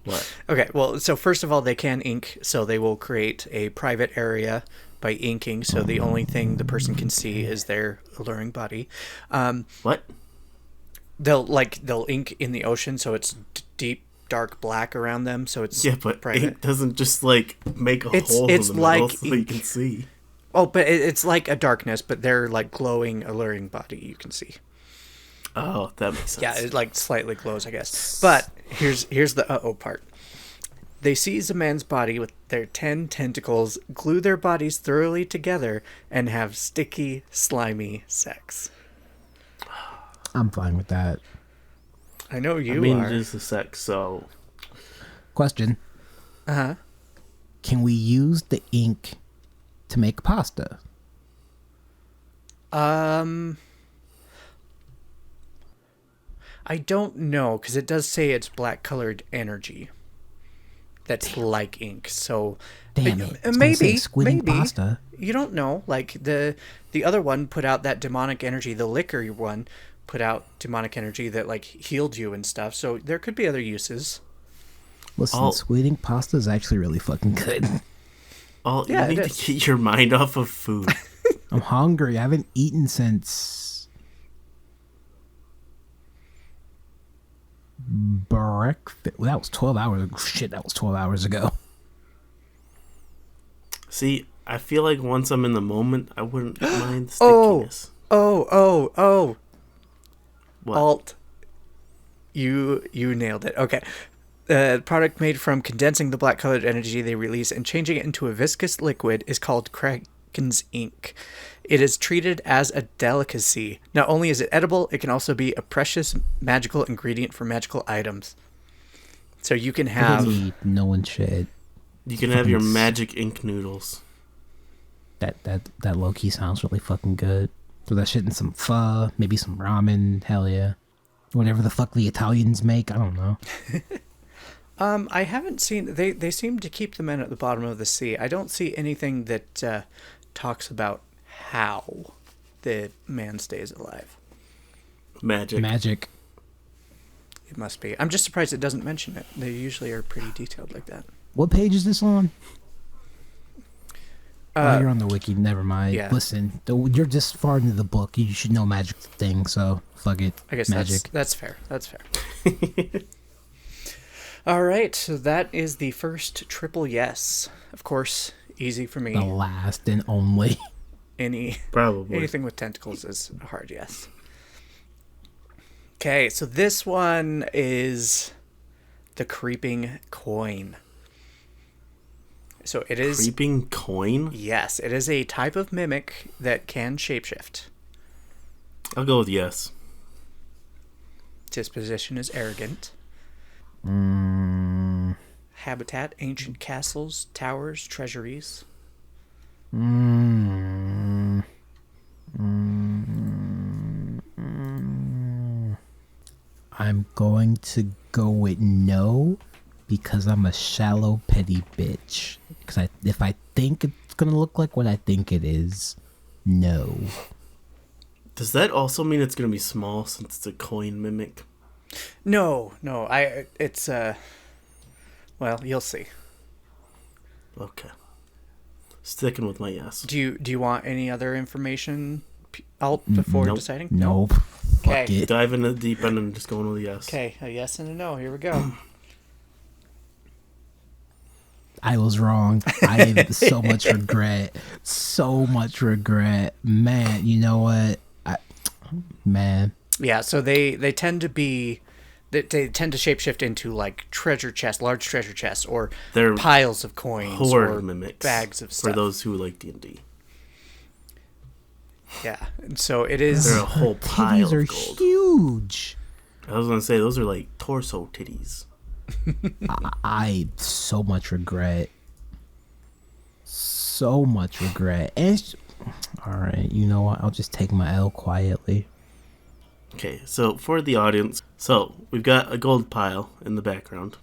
What? Okay, well, so first of all, they can ink, so they will create a private area by inking, so the only thing the person can see is their alluring body. What? They'll ink in the ocean, so it's deep, dark black around them, so it's Yeah, but private. ink doesn't just like make a It's- hole it's in the middle like so you can see. Oh, but it's like a darkness, but they're like glowing, alluring body you can see. Oh, that makes sense. Yeah, it like slightly glows, I guess. But here's the uh-oh part. They seize a man's body with their 10 tentacles, glue their bodies thoroughly together, and have sticky, slimy sex. I'm fine with that. I know you I mean, are. it is the sex, so Question: Uh-huh. Can we use the ink to make pasta? I don't know, because it does say it's black-colored energy. That's like ink, so... Damn it! It's gonna say Maybe, squid ink maybe. pasta. You don't know. Like, the other one put out that demonic energy. The liquor one put out demonic energy that, like, healed you and stuff. So there could be other uses. Listen, squid ink pasta is actually really fucking good. you Yeah, it need is. to get your mind off of food. I'm hungry. I haven't eaten since breakfast. Well, that was 12 hours. Shit, that was 12 hours ago. See, I feel like once I'm in the moment, I wouldn't mind the Oh. stickiness. Oh. What? Alt. You nailed it. Okay. Product made from condensing the black-colored energy they release and changing it into a viscous liquid is called Kraken's ink. It is treated as a delicacy. Not only is it edible, it can also be a precious magical ingredient for magical items. So you can have... No one should. You can have your magic ink noodles. That low key sounds really fucking good. Throw that shit in some pho, maybe some ramen. Hell yeah. Whatever the fuck the Italians make, I don't know. I haven't seen... They seem to keep the men at the bottom of the sea. I don't see anything that talks about how the man stays alive. Magic. It must be. I'm just surprised it doesn't mention it. They usually are pretty detailed like that. What page is this on? Oh, you're on the wiki. Never mind. yeah. Listen, you're just far into the book. You should know magic thing, so fuck it. I guess magic. that's fair. That's fair. All right, so that is the first triple yes. Of course, easy for me. The last and only. Probably. Anything with tentacles is a hard yes. Okay, so this one is the creeping coin. So it is... Creeping coin? Yes, it is a type of mimic that can shapeshift. I'll go with yes. Disposition is arrogant. Habitat, ancient castles, towers, treasuries. I'm going to go with no because I'm a shallow, petty bitch. Because if I think it's going to look like what I think it is, no. Does that also mean it's going to be small since it's a coin mimic? No, it's well, you'll see. Okay. Sticking with my yes. Do you want any other information before Nope. deciding? Nope. Okay. Fuck it. Dive into the deep end and just going with a yes. Okay, a yes and a no. Here we go. I was wrong. I have so much regret. So much regret. Man, you know what? Man. Yeah, so they tend to be... They tend to shapeshift into like treasure chests, large treasure chests, or They're piles of coins, Horde or mimics. bags of stuff. For those who like D&D. Yeah, and so it is... They're a whole pile Titties are of gold. huge. I was going to say, those are like torso titties. I so much regret. So much regret. And all right, you know what? I'll just take my L quietly. Okay, so for the audience, so we've got a gold pile in the background.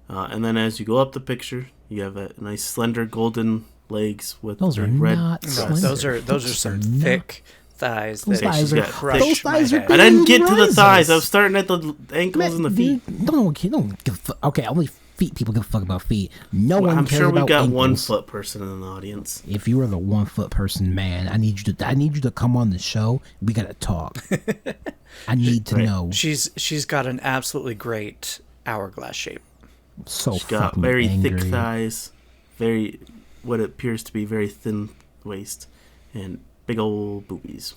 And then as you go up the picture, you have a nice slender golden legs with Those are red. not No, slender. those are some not- thick thighs Those that thighs she's are got crush thick- my those thighs are head. I didn't get to the Rises. thighs. I was starting at the ankles and the feet. Don't give a fuck. Okay, only feet people give a fuck about feet. No one I'm cares sure we've about got ankles. 1 foot person in the audience. If you are the 1 foot person, man, I need you to come on the show. We gotta talk. I need to Right. know. She's got an absolutely great hourglass shape. So She's got fucking very angry. thick thighs, very what appears to be very thin waist, and big old boobies.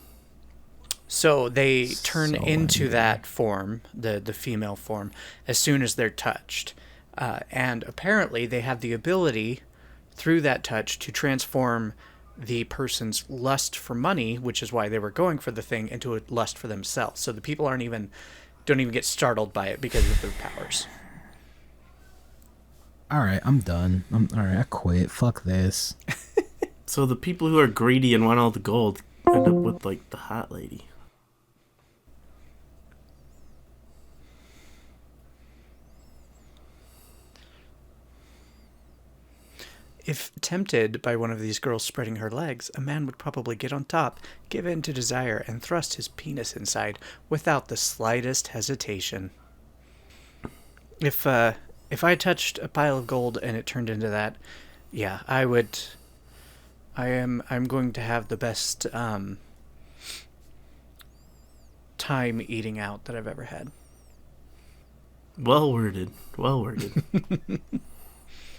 So they turn So into angry. that form, the female form, as soon as they're touched. And apparently they have the ability, through that touch, to transform the person's lust for money, which is why they were going for the thing, into a lust for themselves. So the people don't even get startled by it because of their powers. All right, I'm done. All right, I quit. Fuck this. So the people who are greedy and want all the gold end up with like the hot lady. If tempted by one of these girls spreading her legs, a man would probably get on top, give in to desire, and thrust his penis inside without the slightest hesitation. If I touched a pile of gold and it turned into that, yeah, I would. I'm going to have the best time eating out that I've ever had. Well worded. Well worded.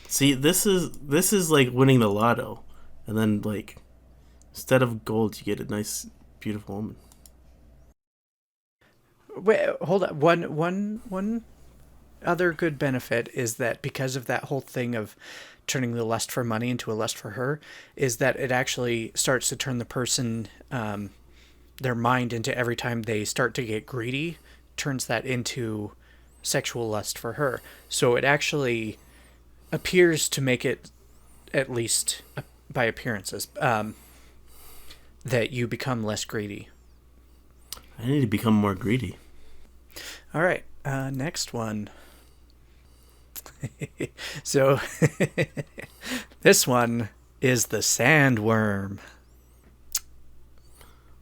See, this is like winning the lotto, and then like instead of gold, you get a nice, beautiful woman. Wait, hold on. One other good benefit is that because of that whole thing of turning the lust for money into a lust for her, is that it actually starts to turn the person, their mind into every time they start to get greedy, turns that into sexual lust for her. So it actually appears to make it, at least by appearances, that you become less greedy. I need to become more greedy. All right, next one. So this one is the sandworm.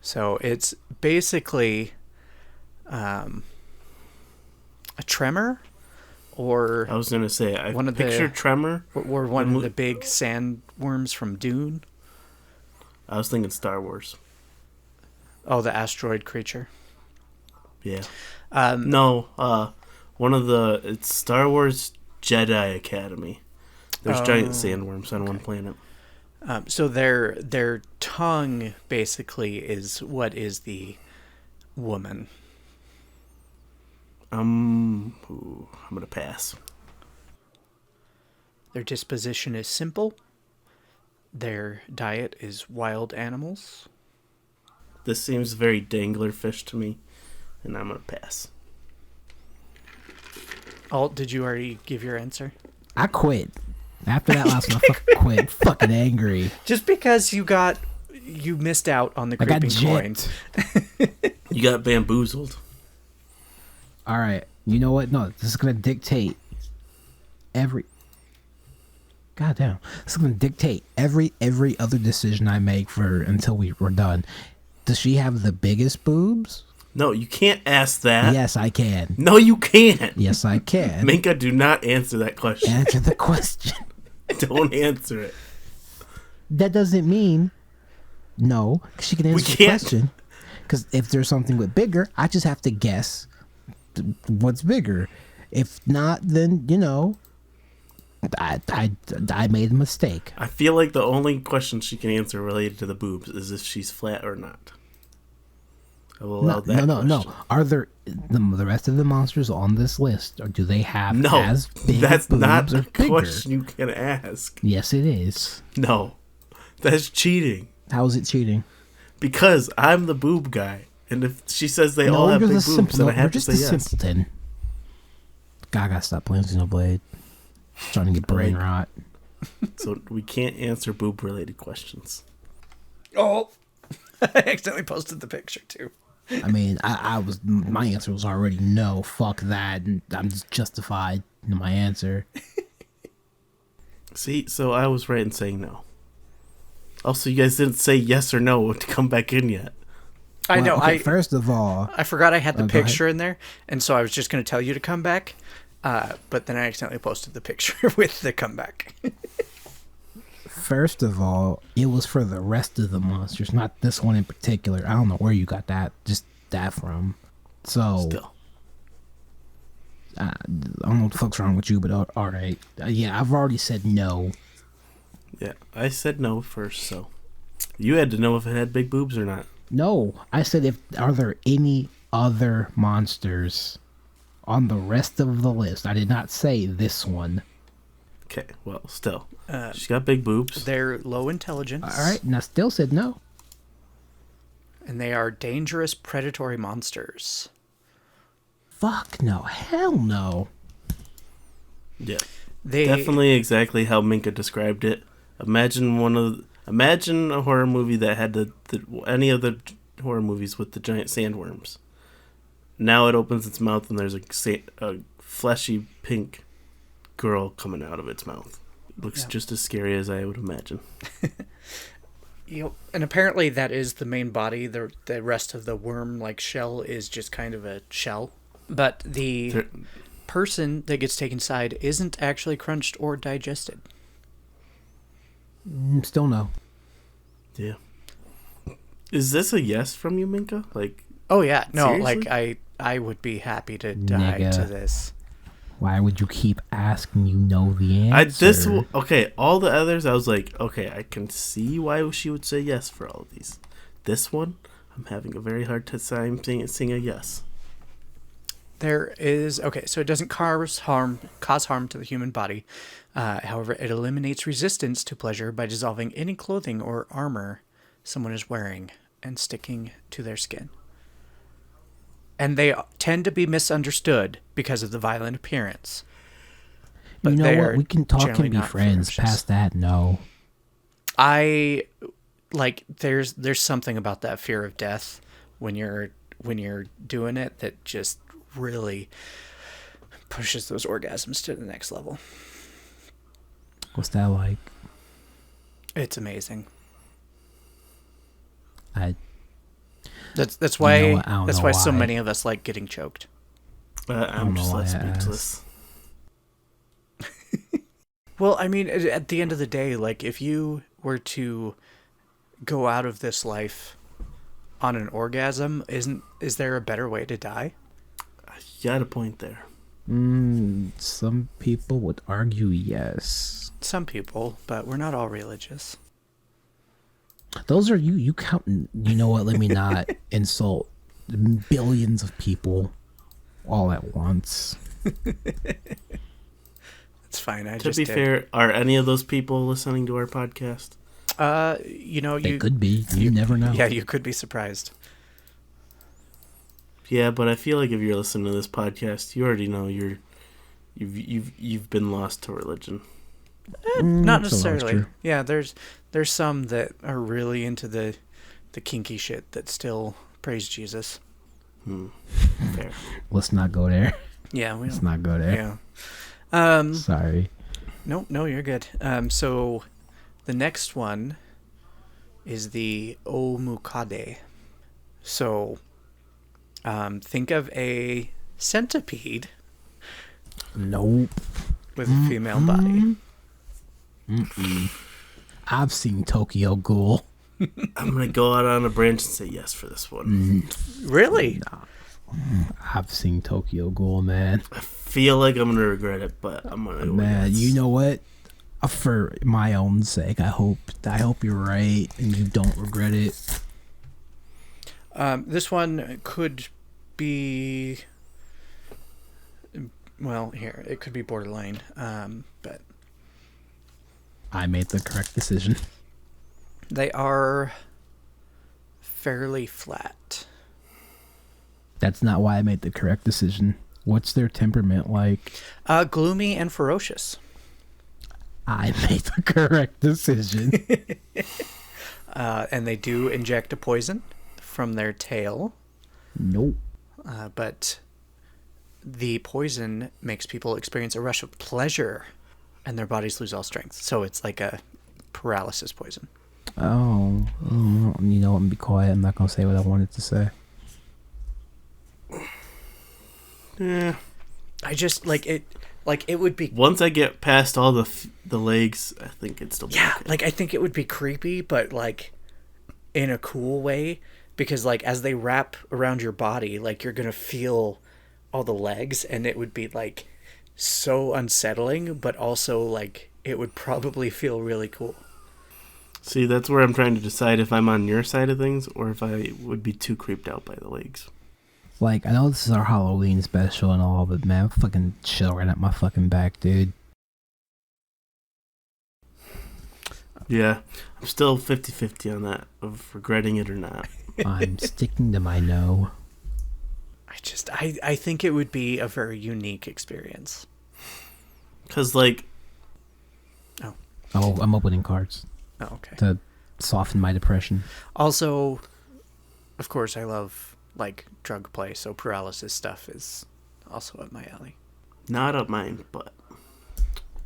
So it's basically a tremor, or I was gonna say I One of the- pictured Tremor. or one of the big sandworms from Dune. I was thinking Star Wars. Oh, the asteroid creature. Yeah. No. One of it's Star Wars Jedi Academy. There's giant sandworms on one planet. So their tongue basically is what is the woman. I'm gonna pass. Their disposition is simple. Their diet is wild animals. This seems very dangler fish to me, and I'm gonna pass. Alt, did you already give your answer? I quit. After that last one, I fucking quit. Fucking angry. Just because you missed out on the I got creeping coin. gypped. You got bamboozled. All right. You know what? No, this is going to dictate every... Goddamn. This is going to dictate every other decision I make for until we're done. Does she have the biggest boobs? No, you can't ask that. Yes, I can. No, you can't. Yes, I can. Minka, do not answer that question. Answer the question. Don't answer it. That doesn't mean no. She can answer the can't. question. Because if there's something with bigger, I just have to guess what's bigger. If not, then, you know, I made a mistake. I feel like the only question she can answer related to the boobs is if she's flat or not. I will allow that No. question. Are there the rest of the monsters on this list, or do they have No, as big that's boobs not or a bigger? question you can ask. Yes, it is. No, that's cheating. How is it cheating? Because I'm the boob guy, and if she says they all have big boobs, then I have to say yes. Simpleton. God, I gotta stop playing Xenoblade. Trying to get brain rot. So we can't answer boob-related questions. Oh, I accidentally posted the picture too. I mean, my answer was already no. Fuck that. And I'm just justified in my answer. See, so I was right in saying no. Also, you guys didn't say yes or no to come back in yet. I know. Okay, first of all, I forgot I had the go ahead. picture in there, and so I was just going to tell you to come back. But then I accidentally posted the picture with the comeback. First of all, it was for the rest of the monsters, not this one in particular. I don't know where you got that, just that from. So, Still. I don't know what the fuck's wrong with you, but all right. Yeah, I've already said no. Yeah, I said no first, so you had to know if it had big boobs or not. No, I said are there any other monsters on the rest of the list? I did not say this one. Okay, well, still. She's got big boobs. They're low intelligence. All right, and I still said no. And they are dangerous predatory monsters. Fuck no. Hell no. Yeah. They Definitely exactly how Minka described it. Imagine a horror movie that had any of the horror movies with the giant sandworms. Now it opens its mouth and there's a fleshy pink girl coming out of its mouth. It looks just as scary as I would imagine. And apparently that is the main body. The rest of the worm-like shell is just kind of a shell. But the person that gets taken inside isn't actually crunched or digested. Still no. Yeah. Is this a yes from you, Minka? Like, Oh yeah, no, seriously? like I would be happy to die Nigga. to this. Why would you keep asking? You know the answer. Okay, all the others I was like, okay, I can see why she would say yes for all of these. This one, I'm having a very hard time saying a yes. There is so it doesn't cause harm to the human body. However, it eliminates resistance to pleasure by dissolving any clothing or armor someone is wearing and sticking to their skin. And they tend to be misunderstood because of the violent appearance. But you know they what? are We can talk generally and be not friends. ferocious. Past that, no. I like there's something about that fear of death when you're doing it that just really pushes those orgasms to the next level. What's that like? It's amazing. That's You why know what? I don't that's know why so why. many of us like getting choked. I'm know just why left I asked. speechless. Well, I mean, at the end of the day, like if you were to go out of this life on an orgasm, is there a better way to die? You got a point there. Some people would argue yes. Some people, but we're not all religious. Those are you count. You know what? Let me not insult billions of people all at once. It's fine. I To just be did. fair, are any of those people listening to our podcast? They could be. You never know. Yeah, you could be surprised. Yeah, but I feel like if you're listening to this podcast, you already know you've been lost to religion. Not so that's necessarily. true. Yeah, there's some that are really into the kinky shit that still praise Jesus. Fair. Let's not go there. Yeah, we Let's don't. not go there. Yeah. Sorry. No, you're good. So the next one is the Omukade. So think of a centipede Nope. with a female body. I've seen Tokyo Ghoul. I'm gonna go out on a branch and say yes for this one. Really? I've seen Tokyo Ghoul, man. I feel like I'm gonna regret it, but I'm gonna go Man, with yes. you know what? For my own sake, I hope you're right and you don't regret it. This one could be, well, here, it could be borderline, but I made the correct decision. they are fairly flat. That's not why I made the correct decision. What's their temperament like? Gloomy and ferocious. I made the correct decision. And they do inject a poison from their tail, Nope. but the poison makes people experience a rush of pleasure and their bodies lose all strength. So it's like a paralysis poison. Oh, you know what? Be quiet. I'm not gonna say what I wanted to say. Yeah. I just it would be. Once I get past all the legs, I think it's still Yeah, okay. I think it would be creepy, but in a cool way, because as they wrap around your body, you're gonna feel all the legs, and it would be so unsettling, but also it would probably feel really cool. See, that's where I'm trying to decide if I'm on your side of things or if I would be too creeped out by the legs. I know this is our Halloween special and all, but man, fucking chill right at my fucking back, dude. Yeah, I'm still 50-50 on that, of regretting it or not. I'm sticking to my no. I think it would be a very unique experience. Because, Oh, I'm opening cards Oh, okay. to soften my depression. Also, of course, I love drug play, so paralysis stuff is also up my alley. not up mine, but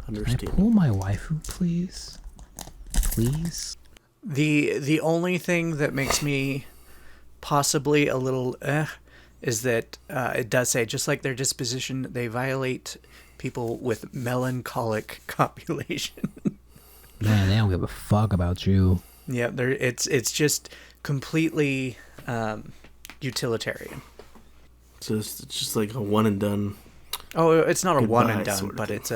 Can I understand. pull my waifu, please? Please? The only thing that makes me possibly a little is that it does say, just like their disposition, they violate people with melancholic copulation. Man, they don't give a fuck about you. Yeah, it's just completely utilitarian. It's just like a one and done. Oh, it's not a one and Goodbye done, sort of but thing. it's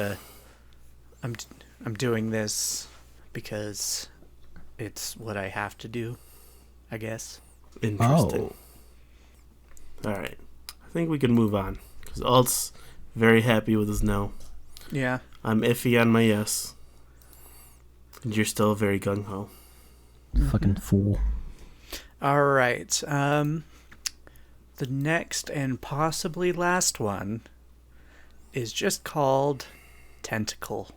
I'm doing this because it's what I have to do, I guess. Interesting. Oh. All right. I think we can move on. Because Alt's very happy with his no. Yeah. I'm iffy on my yes. And you're still very gung-ho. Fucking fool. All right. The next and possibly last one is just called Tentacle.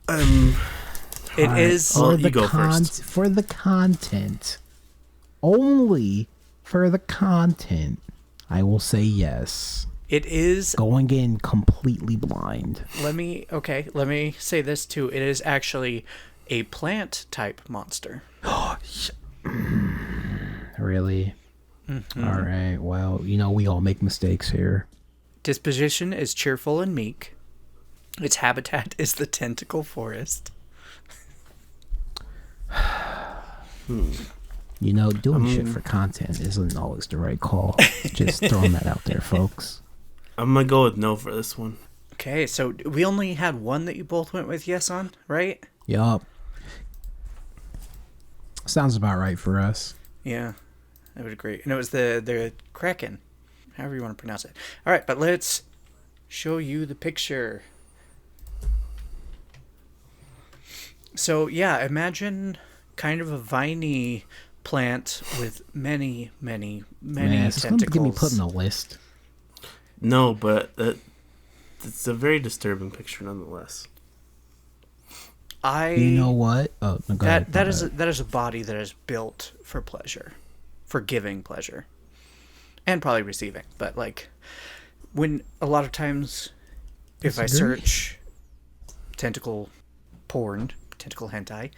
It Alright, is. Oh, you go first. For the content. Only for the content. I will say yes. It is. Going in completely blind. Let me say this too. It is actually a plant type monster. Really? All right. Well, we all make mistakes here. Disposition is cheerful and meek. Its habitat is the tentacle forest. Doing shit for content isn't always the right call. Just throwing that out there, folks. I'm going to go with no for this one. Okay, so we only had one that you both went with yes on, right? Yup. Sounds about right for us. Yeah. I would agree. And it was the Kraken, however you want to pronounce it. All right, but let's show you the picture. So yeah, imagine kind of a viney plant with many Man, it's going to get me put tentacles. in a list. No, but it's a very disturbing picture nonetheless. You know what? Oh, no, go ahead. That is a body that is built for pleasure, for giving pleasure, and probably receiving. But like, when a lot of times, if I Disagree. search tentacle porn, tentacle hentai,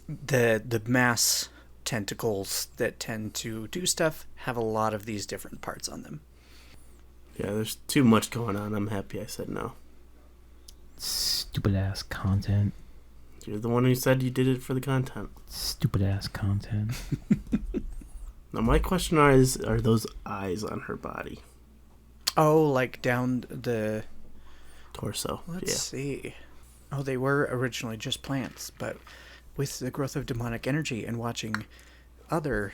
the mass tentacles that tend to do stuff have a lot of these different parts on them. Yeah, there's too much going on. I'm happy I said no. Stupid ass content. You're the one who said you did it for the content. Stupid ass content. Now my question is, are those eyes on her body? Oh, like down the... Torso. Let's see. Oh, they were originally just plants, but with the growth of demonic energy and watching other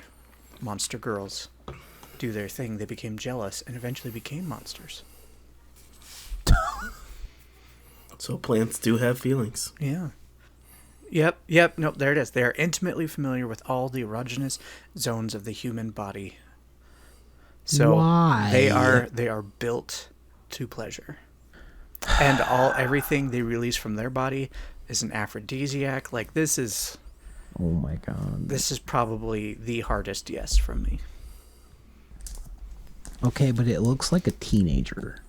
monster girls do their thing, they became jealous and eventually became monsters. So plants do have feelings. Yeah. Yep. Nope, there it is. They are intimately familiar with all the erogenous zones of the human body. So Why? they are built to pleasure. And everything they release from their body is an aphrodisiac. Like this is Oh my god. probably the hardest yes from me. Okay, but it looks like a teenager.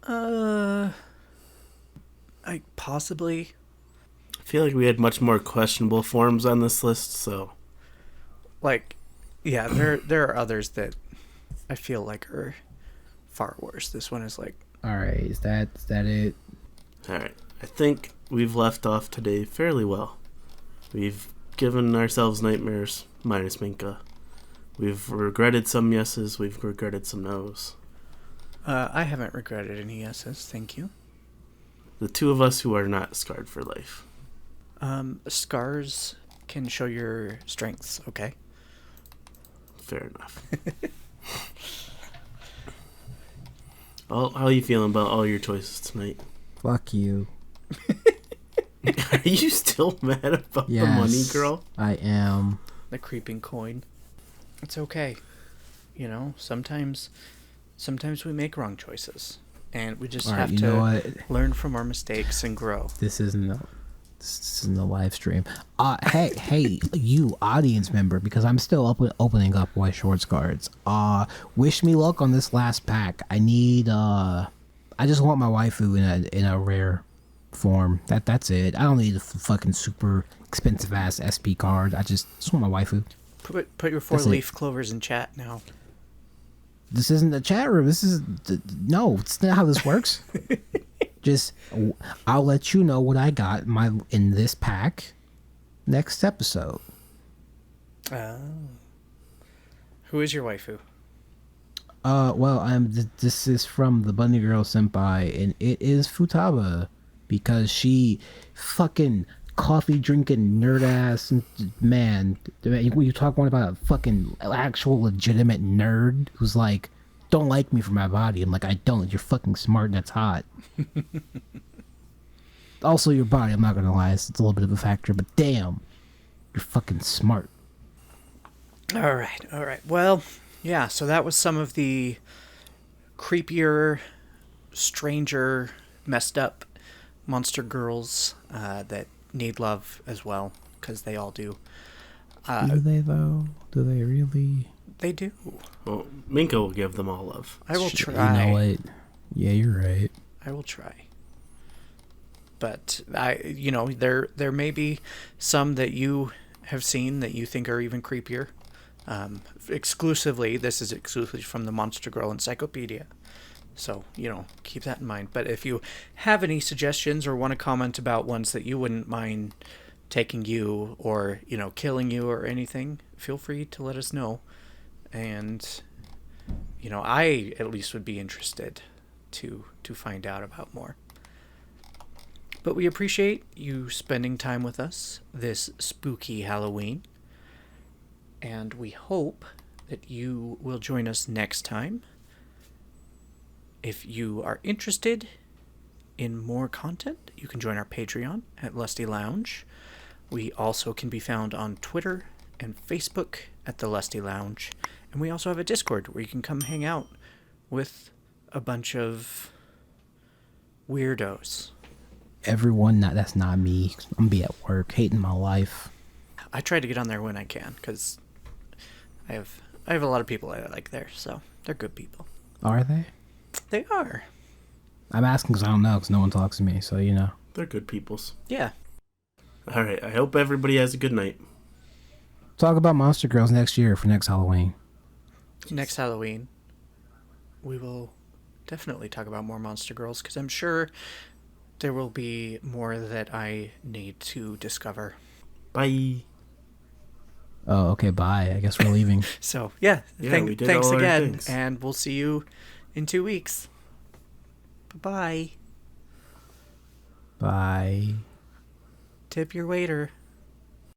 I possibly. I feel like we had much more questionable forms on this list, so Like, yeah, there are others that I feel like are far worse. This one is like, All right, is that it? alright. I think we've left off today fairly well. We've given ourselves nightmares, minus Minka. We've regretted some yeses, we've regretted some nos. I haven't regretted any yeses, thank you. The two of us who are not scarred for life. Scars can show your strengths, okay? Fair enough. How are you feeling about all your choices tonight? Fuck you. Are you still mad about the money, girl? I am. The creeping coin. It's okay. You know, sometimes we make wrong choices. And we just All right, have you know to what? learn from our mistakes and grow. This isn't the live stream. Hey, you audience member, because I'm still opening up White Shorts cards. Wish me luck on this last pack. I need I just want my waifu in a rare form. That's it. I don't need a fucking super expensive ass SP card. I just want my waifu. Put your That's it. 4-leaf clovers in chat now. This isn't the chat room. This is no. It's not how this works. Just I'll let you know what I got in this pack next episode. Oh. Who is your waifu? Well, this is from the Bunny Girl Senpai, and it is Futaba, because she fucking coffee drinking nerd ass man. You talk one about a fucking actual legitimate nerd who's like, don't like me for my body. I'm like, I don't. You're fucking smart and that's hot. Also, your body, I'm not gonna lie, it's a little bit of a factor, but damn, you're fucking smart. All right. Well, yeah, so that was some of the creepier, stranger, messed up monster girls that need love as well, because they all do. Do they, though? Do they really? They do. Well, Minka will give them all love. I will You try. know what? Yeah, you're right. I will try. But there may be some that you have seen that you think are even creepier. This is exclusively from the Monster Girl Encyclopedia. So, keep that in mind. But if you have any suggestions or want to comment about ones that you wouldn't mind taking you or, killing you or anything, feel free to let us know. And, I at least would be interested to find out about more. But we appreciate you spending time with us this spooky Halloween. And we hope that you will join us next time. If you are interested in more content, you can join our Patreon at Lusty Lounge. We also can be found on Twitter and Facebook at The Lusty Lounge. And we also have a Discord where you can come hang out with a bunch of weirdos. Everyone, that's not me. I'm gonna be at work, hating my life. I try to get on there when I can, because I have a lot of people I like there, so they're good people. Are they? They are. I'm asking because I don't know, because no one talks to me, so you know. They're good peoples. Yeah. All right. I hope everybody has a good night. Talk about Monster Girls next year for next Halloween. Next Halloween, we will definitely talk about more Monster Girls, because I'm sure there will be more that I need to discover. Bye. Oh, okay, bye. I guess we're leaving. So, yeah, we did thanks all our again, things. and we'll see you in 2 weeks. Bye-bye. Bye. Tip your waiter.